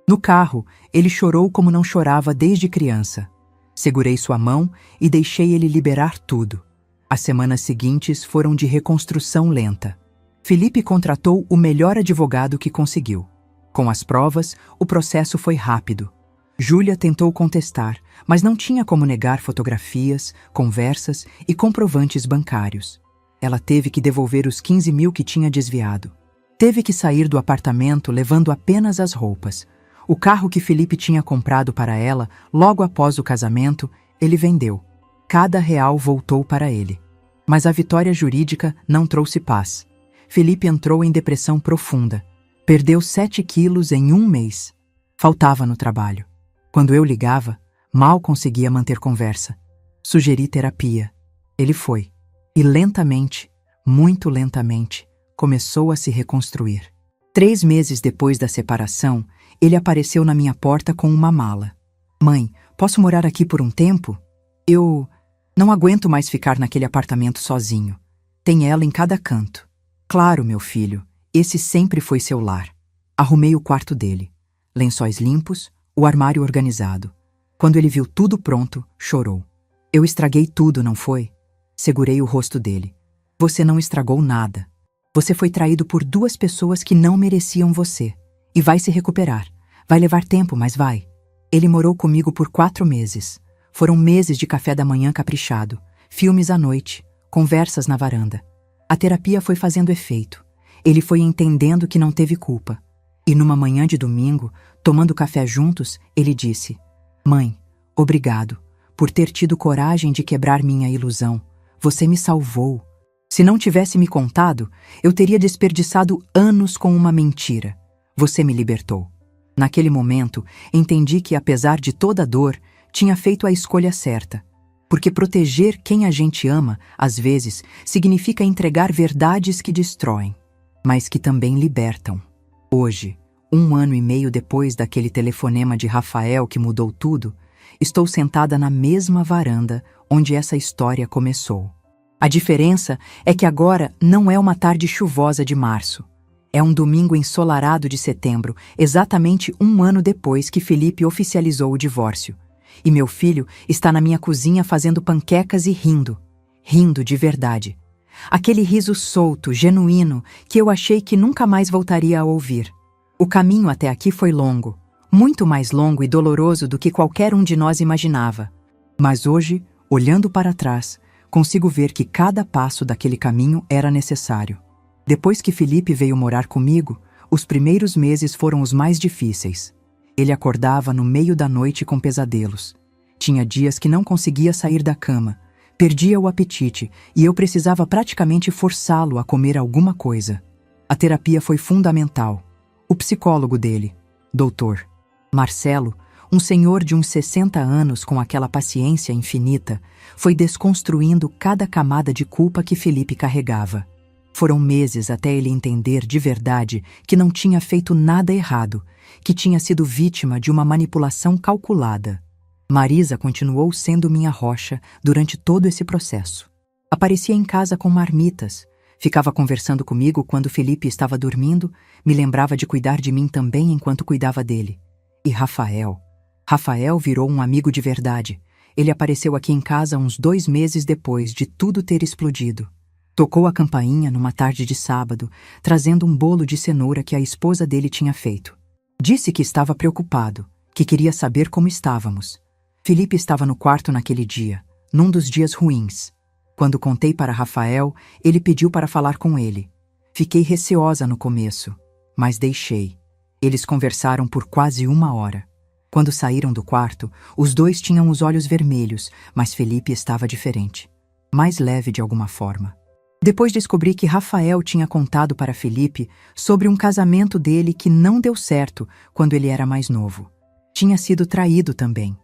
No carro, ele chorou como não chorava desde criança. Segurei sua mão e deixei ele liberar tudo. As semanas seguintes foram de reconstrução lenta. Felipe contratou o melhor advogado que conseguiu. Com as provas, o processo foi rápido. Júlia tentou contestar, mas não tinha como negar fotografias, conversas e comprovantes bancários. Ela teve que devolver os 15 mil que tinha desviado. Teve que sair do apartamento levando apenas as roupas. O carro que Felipe tinha comprado para ela, logo após o casamento, ele vendeu. Cada real voltou para ele. Mas a vitória jurídica não trouxe paz. Felipe entrou em depressão profunda. Perdeu 7 quilos em um mês. Faltava no trabalho. Quando eu ligava, mal conseguia manter conversa. Sugeri terapia. Ele foi. E lentamente, muito lentamente, começou a se reconstruir. 3 meses depois da separação, ele apareceu na minha porta com uma mala. Mãe, posso morar aqui por um tempo? Eu não aguento mais ficar naquele apartamento sozinho. Tem ela em cada canto. Claro, meu filho, esse sempre foi seu lar. Arrumei o quarto dele. Lençóis limpos, o armário organizado. Quando ele viu tudo pronto, chorou. Eu estraguei tudo, não foi? Segurei o rosto dele. Você não estragou nada. Você foi traído por 2 pessoas que não mereciam você. E vai se recuperar. Vai levar tempo, mas vai. Ele morou comigo por 4 meses. Foram meses de café da manhã caprichado, filmes à noite, conversas na varanda. A terapia foi fazendo efeito. Ele foi entendendo que não teve culpa. E numa manhã de domingo, tomando café juntos, ele disse: Mãe, obrigado por ter tido coragem de quebrar minha ilusão. Você me salvou. Se não tivesse me contado, eu teria desperdiçado anos com uma mentira. Você me libertou. Naquele momento, entendi que, apesar de toda a dor, tinha feito a escolha certa. Porque proteger quem a gente ama, às vezes, significa entregar verdades que destroem, mas que também libertam. Hoje, 1 ano e meio depois daquele telefonema de Rafael que mudou tudo, estou sentada na mesma varanda onde essa história começou. A diferença é que agora não é uma tarde chuvosa de março. É um domingo ensolarado de setembro, exatamente 1 ano depois que Felipe oficializou o divórcio. E meu filho está na minha cozinha fazendo panquecas e rindo. Rindo de verdade. Aquele riso solto, genuíno, que eu achei que nunca mais voltaria a ouvir. O caminho até aqui foi longo, muito mais longo e doloroso do que qualquer um de nós imaginava. Mas hoje, olhando para trás, consigo ver que cada passo daquele caminho era necessário. Depois que Felipe veio morar comigo, os primeiros meses foram os mais difíceis. Ele acordava no meio da noite com pesadelos. Tinha dias que não conseguia sair da cama, perdia o apetite e eu precisava praticamente forçá-lo a comer alguma coisa. A terapia foi fundamental. O psicólogo dele, Dr. Marcelo, um senhor de uns 60 anos com aquela paciência infinita, foi desconstruindo cada camada de culpa que Felipe carregava. Foram meses até ele entender de verdade que não tinha feito nada errado, que tinha sido vítima de uma manipulação calculada. Marisa continuou sendo minha rocha durante todo esse processo. Aparecia em casa com marmitas, ficava conversando comigo quando Felipe estava dormindo, me lembrava de cuidar de mim também enquanto cuidava dele. E Rafael virou um amigo de verdade. Ele apareceu aqui em casa uns 2 meses depois de tudo ter explodido. Tocou a campainha numa tarde de sábado, trazendo um bolo de cenoura que a esposa dele tinha feito. Disse que estava preocupado, que queria saber como estávamos. Felipe estava no quarto naquele dia, num dos dias ruins. Quando contei para Rafael, ele pediu para falar com ele. Fiquei receosa no começo, mas deixei. Eles conversaram por quase 1 hora. Quando saíram do quarto, os dois tinham os olhos vermelhos, mas Felipe estava diferente. Mais leve de alguma forma. Depois descobri que Rafael tinha contado para Felipe sobre um casamento dele que não deu certo quando ele era mais novo. Tinha sido traído também.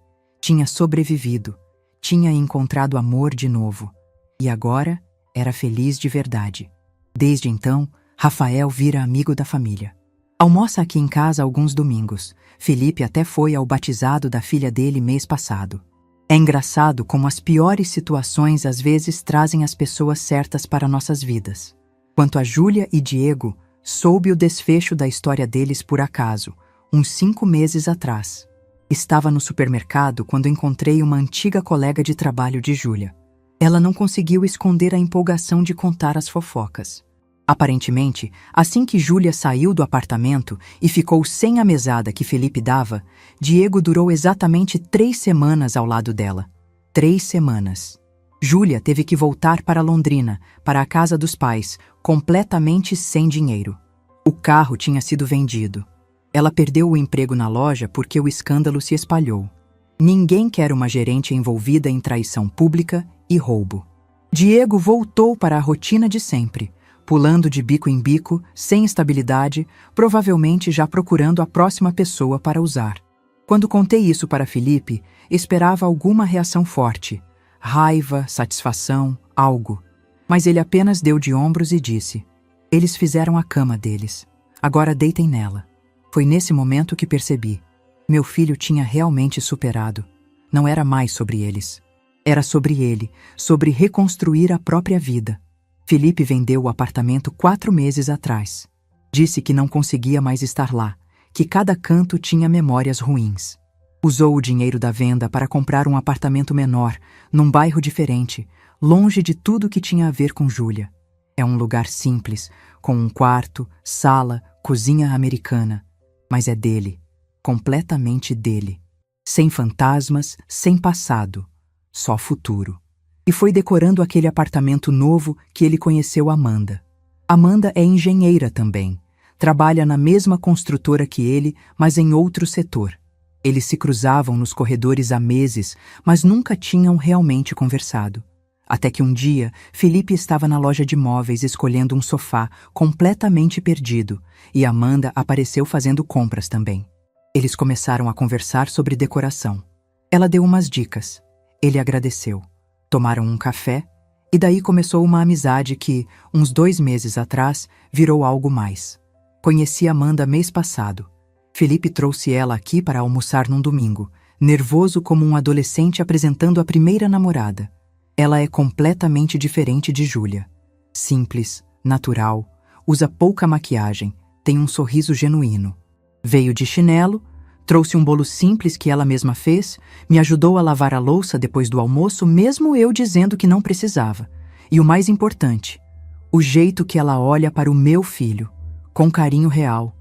Tinha sobrevivido. Tinha encontrado amor de novo. E agora era feliz de verdade. Desde então, Rafael vira amigo da família. Almoça aqui em casa alguns domingos. Felipe até foi ao batizado da filha dele mês passado. É engraçado como as piores situações às vezes trazem as pessoas certas para nossas vidas. Quanto a Júlia e Diego, soube o desfecho da história deles por acaso, uns 5 meses atrás. Estava no supermercado quando encontrei uma antiga colega de trabalho de Júlia. Ela não conseguiu esconder a empolgação de contar as fofocas. Aparentemente, assim que Júlia saiu do apartamento e ficou sem a mesada que Felipe dava, Diego durou exatamente 3 semanas ao lado dela. 3 semanas. Júlia teve que voltar para Londrina, para a casa dos pais, completamente sem dinheiro. O carro tinha sido vendido. Ela perdeu o emprego na loja porque o escândalo se espalhou. Ninguém quer uma gerente envolvida em traição pública e roubo. Diego voltou para a rotina de sempre, pulando de bico em bico, sem estabilidade, provavelmente já procurando a próxima pessoa para usar. Quando contei isso para Felipe, esperava alguma reação forte. Raiva, satisfação, algo. Mas ele apenas deu de ombros e disse: "Eles fizeram a cama deles. Agora deitem nela." Foi nesse momento que percebi. Meu filho tinha realmente superado. Não era mais sobre eles. Era sobre ele, sobre reconstruir a própria vida. Felipe vendeu o apartamento 4 meses atrás. Disse que não conseguia mais estar lá, que cada canto tinha memórias ruins. Usou o dinheiro da venda para comprar um apartamento menor, num bairro diferente, longe de tudo que tinha a ver com Júlia. É um lugar simples, com um quarto, sala, cozinha americana. Mas é dele, completamente dele. Sem fantasmas, sem passado, só futuro. E foi decorando aquele apartamento novo que ele conheceu Amanda. Amanda é engenheira também. Trabalha na mesma construtora que ele, mas em outro setor. Eles se cruzavam nos corredores há meses, mas nunca tinham realmente conversado. Até que um dia, Felipe estava na loja de móveis escolhendo um sofá completamente perdido, e Amanda apareceu fazendo compras também. Eles começaram a conversar sobre decoração. Ela deu umas dicas. Ele agradeceu. Tomaram um café e daí começou uma amizade que, uns 2 meses atrás, virou algo mais. Conheci Amanda mês passado. Felipe trouxe ela aqui para almoçar num domingo, nervoso como um adolescente apresentando a primeira namorada. Ela é completamente diferente de Júlia. Simples, natural, usa pouca maquiagem, tem um sorriso genuíno. Veio de chinelo, trouxe um bolo simples que ela mesma fez, me ajudou a lavar a louça depois do almoço, mesmo eu dizendo que não precisava. E o mais importante, o jeito que ela olha para o meu filho, com carinho real,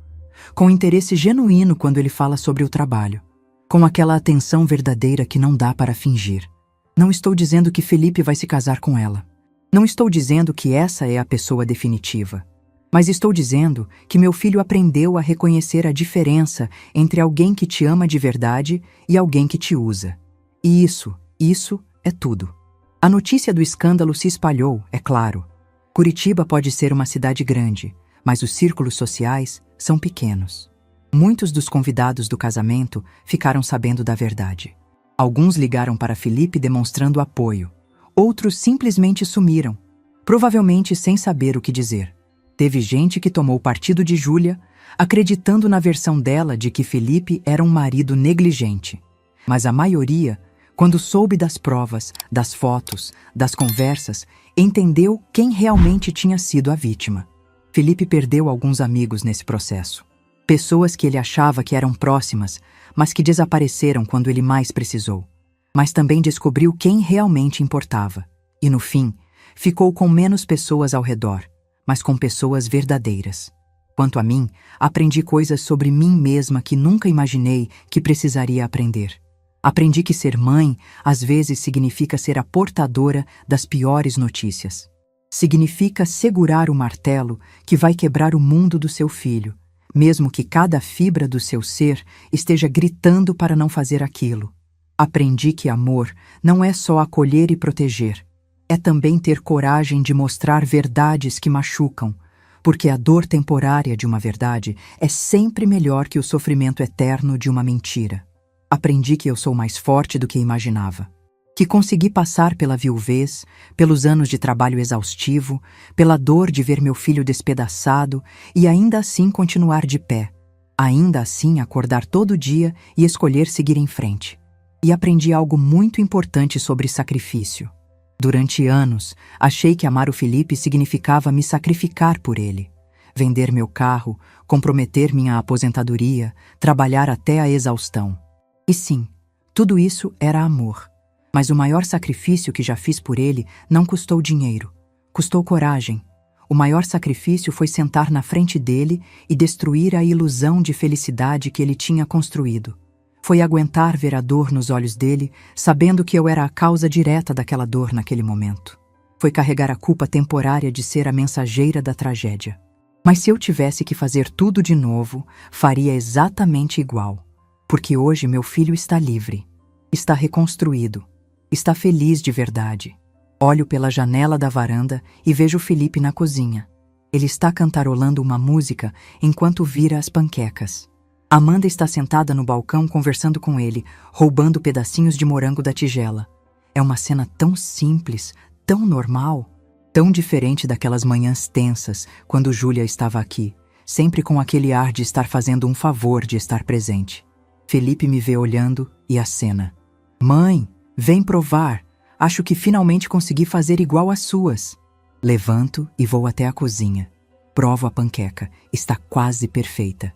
com interesse genuíno quando ele fala sobre o trabalho, com aquela atenção verdadeira que não dá para fingir. Não estou dizendo que Felipe vai se casar com ela. Não estou dizendo que essa é a pessoa definitiva. Mas estou dizendo que meu filho aprendeu a reconhecer a diferença entre alguém que te ama de verdade e alguém que te usa. E isso é tudo. A notícia do escândalo se espalhou, é claro. Curitiba pode ser uma cidade grande, mas os círculos sociais são pequenos. Muitos dos convidados do casamento ficaram sabendo da verdade. Alguns ligaram para Felipe demonstrando apoio. Outros simplesmente sumiram, provavelmente sem saber o que dizer. Teve gente que tomou partido de Júlia, acreditando na versão dela de que Felipe era um marido negligente. Mas a maioria, quando soube das provas, das fotos, das conversas, entendeu quem realmente tinha sido a vítima. Felipe perdeu alguns amigos nesse processo. Pessoas que ele achava que eram próximas, mas que desapareceram quando ele mais precisou. Mas também descobriu quem realmente importava. E no fim, ficou com menos pessoas ao redor, mas com pessoas verdadeiras. Quanto a mim, aprendi coisas sobre mim mesma que nunca imaginei que precisaria aprender. Aprendi que ser mãe, às vezes, significa ser a portadora das piores notícias. Significa segurar o martelo que vai quebrar o mundo do seu filho, mesmo que cada fibra do seu ser esteja gritando para não fazer aquilo. Aprendi que amor não é só acolher e proteger, é também ter coragem de mostrar verdades que machucam, porque a dor temporária de uma verdade é sempre melhor que o sofrimento eterno de uma mentira. Aprendi que eu sou mais forte do que imaginava, que consegui passar pela viuvez, pelos anos de trabalho exaustivo, pela dor de ver meu filho despedaçado e ainda assim continuar de pé, ainda assim acordar todo dia e escolher seguir em frente. E aprendi algo muito importante sobre sacrifício. Durante anos, achei que amar o Felipe significava me sacrificar por ele. Vender meu carro, comprometer minha aposentadoria, trabalhar até a exaustão. E sim, tudo isso era amor. Mas o maior sacrifício que já fiz por ele não custou dinheiro, custou coragem. O maior sacrifício foi sentar na frente dele e destruir a ilusão de felicidade que ele tinha construído. Foi aguentar ver a dor nos olhos dele, sabendo que eu era a causa direta daquela dor naquele momento. Foi carregar a culpa temporária de ser a mensageira da tragédia. Mas se eu tivesse que fazer tudo de novo, faria exatamente igual. Porque hoje meu filho está livre, está reconstruído, está feliz de verdade. Olho pela janela da varanda e vejo Felipe na cozinha. Ele está cantarolando uma música enquanto vira as panquecas. Amanda está sentada no balcão conversando com ele, roubando pedacinhos de morango da tigela. É uma cena tão simples, tão normal, tão diferente daquelas manhãs tensas quando Júlia estava aqui, sempre com aquele ar de estar fazendo um favor de estar presente. Felipe me vê olhando e acena. Mãe, vem provar. Acho que finalmente consegui fazer igual às suas. Levanto e vou até a cozinha. Provo a panqueca. Está quase perfeita.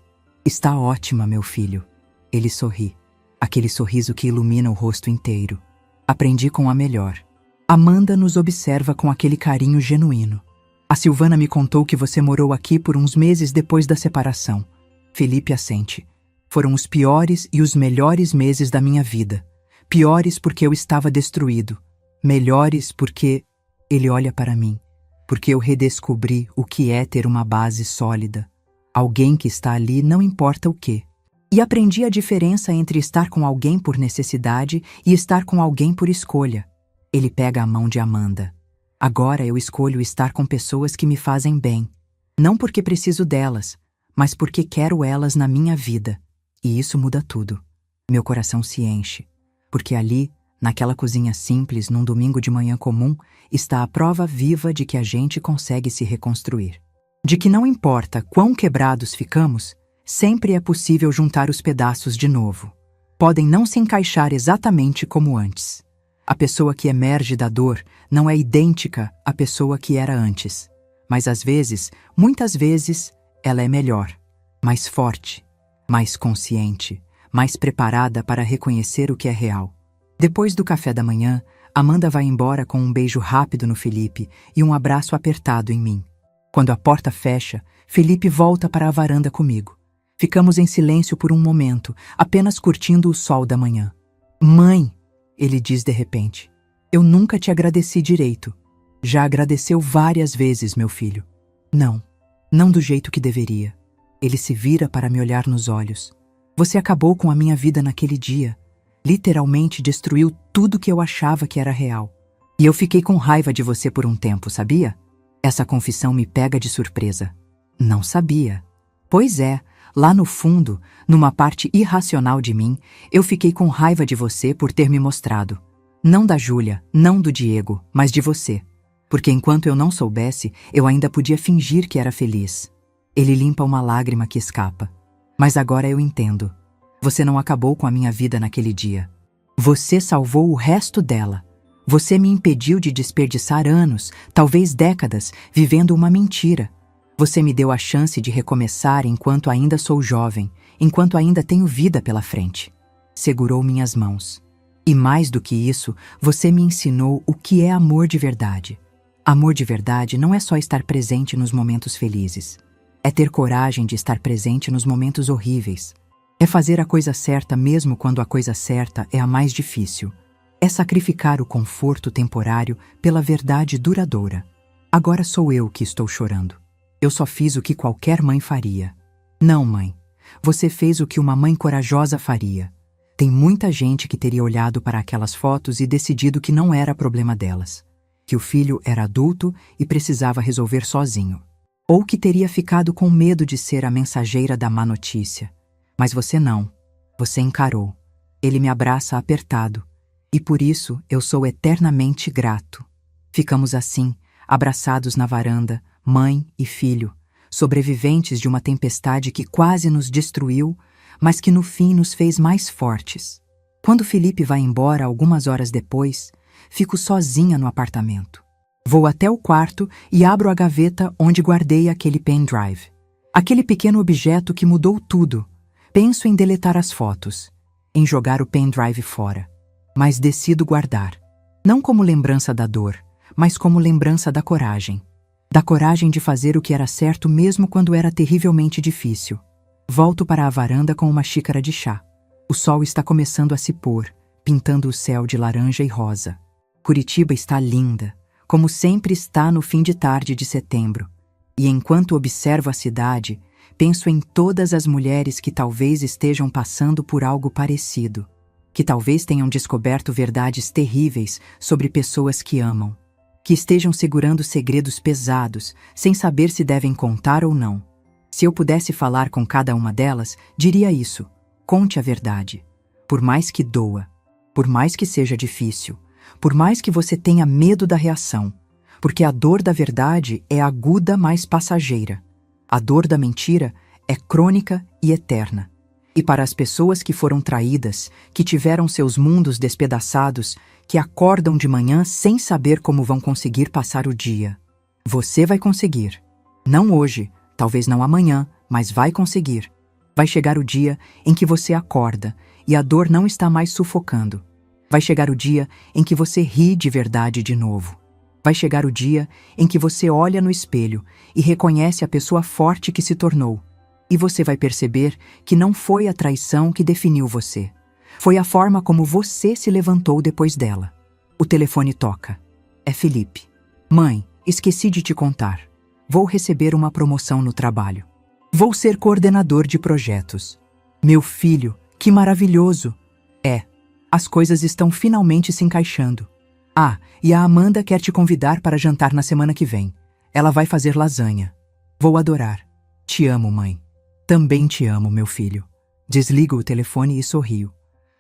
Está ótima, meu filho. Ele sorri. Aquele sorriso que ilumina o rosto inteiro. Aprendi com a melhor. Amanda nos observa com aquele carinho genuíno. A Silvana me contou que você morou aqui por uns meses depois da separação. Felipe assente. Foram os piores e os melhores meses da minha vida. Piores porque eu estava destruído. Melhores porque ele olha para mim. Porque eu redescobri o que é ter uma base sólida. Alguém que está ali não importa o quê. E aprendi a diferença entre estar com alguém por necessidade e estar com alguém por escolha. Ele pega a mão de Amanda. Agora eu escolho estar com pessoas que me fazem bem. Não porque preciso delas, mas porque quero elas na minha vida. E isso muda tudo. Meu coração se enche. Porque ali, Naquela cozinha simples, num domingo de manhã comum, está a prova viva de que a gente consegue se reconstruir. De que não importa quão quebrados ficamos, sempre é possível juntar os pedaços de novo. Podem não se encaixar exatamente como antes. A pessoa que emerge da dor não é idêntica à pessoa que era antes. Mas às vezes, muitas vezes, ela é melhor, mais forte, mais consciente, mais preparada para reconhecer o que é real. Depois do café da manhã, Amanda vai embora com um beijo rápido no Felipe e um abraço apertado em mim. Quando a porta fecha, Felipe volta para a varanda comigo. Ficamos em silêncio por um momento, apenas curtindo o sol da manhã. Mãe, ele diz de repente, eu nunca te agradeci direito. Já agradeceu várias vezes, meu filho. Não do jeito que deveria. Ele se vira para me olhar nos olhos. Você acabou com a minha vida naquele dia. Literalmente destruiu tudo que eu achava que era real. E eu fiquei com raiva de você por um tempo, sabia? Essa confissão me pega de surpresa. Não sabia. Pois é, lá no fundo, numa parte irracional de mim, eu fiquei com raiva de você por ter me mostrado. Não da Júlia, não do Diego, mas de você. Porque enquanto eu não soubesse, eu ainda podia fingir que era feliz. Ele limpa uma lágrima que escapa. Mas agora eu entendo. Você não acabou com a minha vida naquele dia. Você salvou o resto dela. Você me impediu de desperdiçar anos, talvez décadas, vivendo uma mentira. Você me deu a chance de recomeçar enquanto ainda sou jovem, enquanto ainda tenho vida pela frente. Segurou minhas mãos. E mais do que isso, você me ensinou o que é amor de verdade. Amor de verdade não é só estar presente nos momentos felizes. É ter coragem de estar presente nos momentos horríveis. É fazer a coisa certa mesmo quando a coisa certa é a mais difícil. É sacrificar o conforto temporário pela verdade duradoura. Agora sou eu que estou chorando. Eu só fiz o que qualquer mãe faria. Não, mãe. Você fez o que uma mãe corajosa faria. Tem muita gente que teria olhado para aquelas fotos e decidido que não era problema delas. Que o filho era adulto e precisava resolver sozinho. Ou que teria ficado com medo de ser a mensageira da má notícia. Mas você não. Você encarou. Ele me abraça apertado. E por isso eu sou eternamente grato. Ficamos assim, abraçados na varanda, mãe e filho, sobreviventes de uma tempestade que quase nos destruiu, mas que no fim nos fez mais fortes. Quando Felipe vai embora algumas horas depois, fico sozinha no apartamento. Vou até o quarto e abro a gaveta onde guardei aquele pendrive. Aquele pequeno objeto que mudou tudo. Penso em deletar as fotos, em jogar o pendrive fora. Mas decido guardar. Não como lembrança da dor, mas como lembrança da coragem. Da coragem de fazer o que era certo mesmo quando era terrivelmente difícil. Volto para a varanda com uma xícara de chá. O sol está começando a se pôr, pintando o céu de laranja e rosa. Curitiba está linda, como sempre está no fim de tarde de setembro. E enquanto observo a cidade, penso em todas as mulheres que talvez estejam passando por algo parecido. Que talvez tenham descoberto verdades terríveis sobre pessoas que amam. Que estejam segurando segredos pesados, sem saber se devem contar ou não. Se eu pudesse falar com cada uma delas, diria isso. Conte a verdade. Por mais que doa, por mais que seja difícil, por mais que você tenha medo da reação, porque a dor da verdade é aguda, mas passageira. A dor da mentira é crônica e eterna. E para as pessoas que foram traídas, que tiveram seus mundos despedaçados, que acordam de manhã sem saber como vão conseguir passar o dia. Você vai conseguir. Não hoje, talvez não amanhã, mas vai conseguir. Vai chegar o dia em que você acorda e a dor não está mais sufocando. Vai chegar o dia em que você ri de verdade de novo. Vai chegar o dia em que você olha no espelho e reconhece a pessoa forte que se tornou. E você vai perceber que não foi a traição que definiu você. Foi a forma como você se levantou depois dela. O telefone toca. É Felipe. Mãe, esqueci de te contar. Vou receber uma promoção no trabalho. Vou ser coordenador de projetos. Meu filho, que maravilhoso! As coisas estão finalmente se encaixando. Ah, e a Amanda quer te convidar para jantar na semana que vem. Ela vai fazer lasanha. Vou adorar. Te amo, mãe. Também te amo, meu filho. Desligo o telefone e sorrio.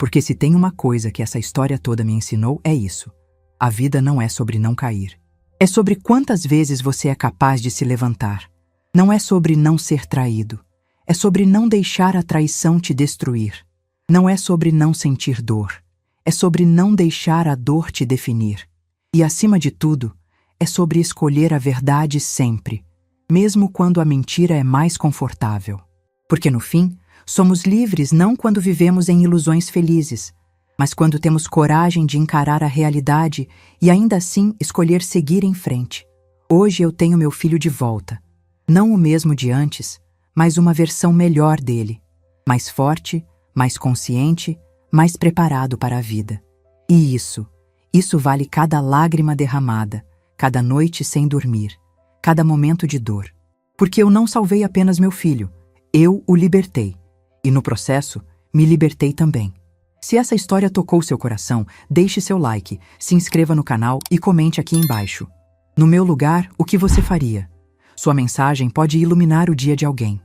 Porque se tem uma coisa que essa história toda me ensinou é isso. A vida não é sobre não cair. É sobre quantas vezes você é capaz de se levantar. Não é sobre não ser traído. É sobre não deixar a traição te destruir. Não é sobre não sentir dor. É sobre não deixar a dor te definir. E, acima de tudo, é sobre escolher a verdade sempre, mesmo quando a mentira é mais confortável. Porque, no fim, somos livres não quando vivemos em ilusões felizes, mas quando temos coragem de encarar a realidade e ainda assim escolher seguir em frente. Hoje eu tenho meu filho de volta. Não o mesmo de antes, mas uma versão melhor dele. Mais forte, mais consciente, mais preparado para a vida. E isso vale cada lágrima derramada, cada noite sem dormir, cada momento de dor. Porque eu não salvei apenas meu filho, eu o libertei. E no processo, me libertei também. Se essa história tocou seu coração, deixe seu like, se inscreva no canal e comente aqui embaixo. No meu lugar, o que você faria? Sua mensagem pode iluminar o dia de alguém.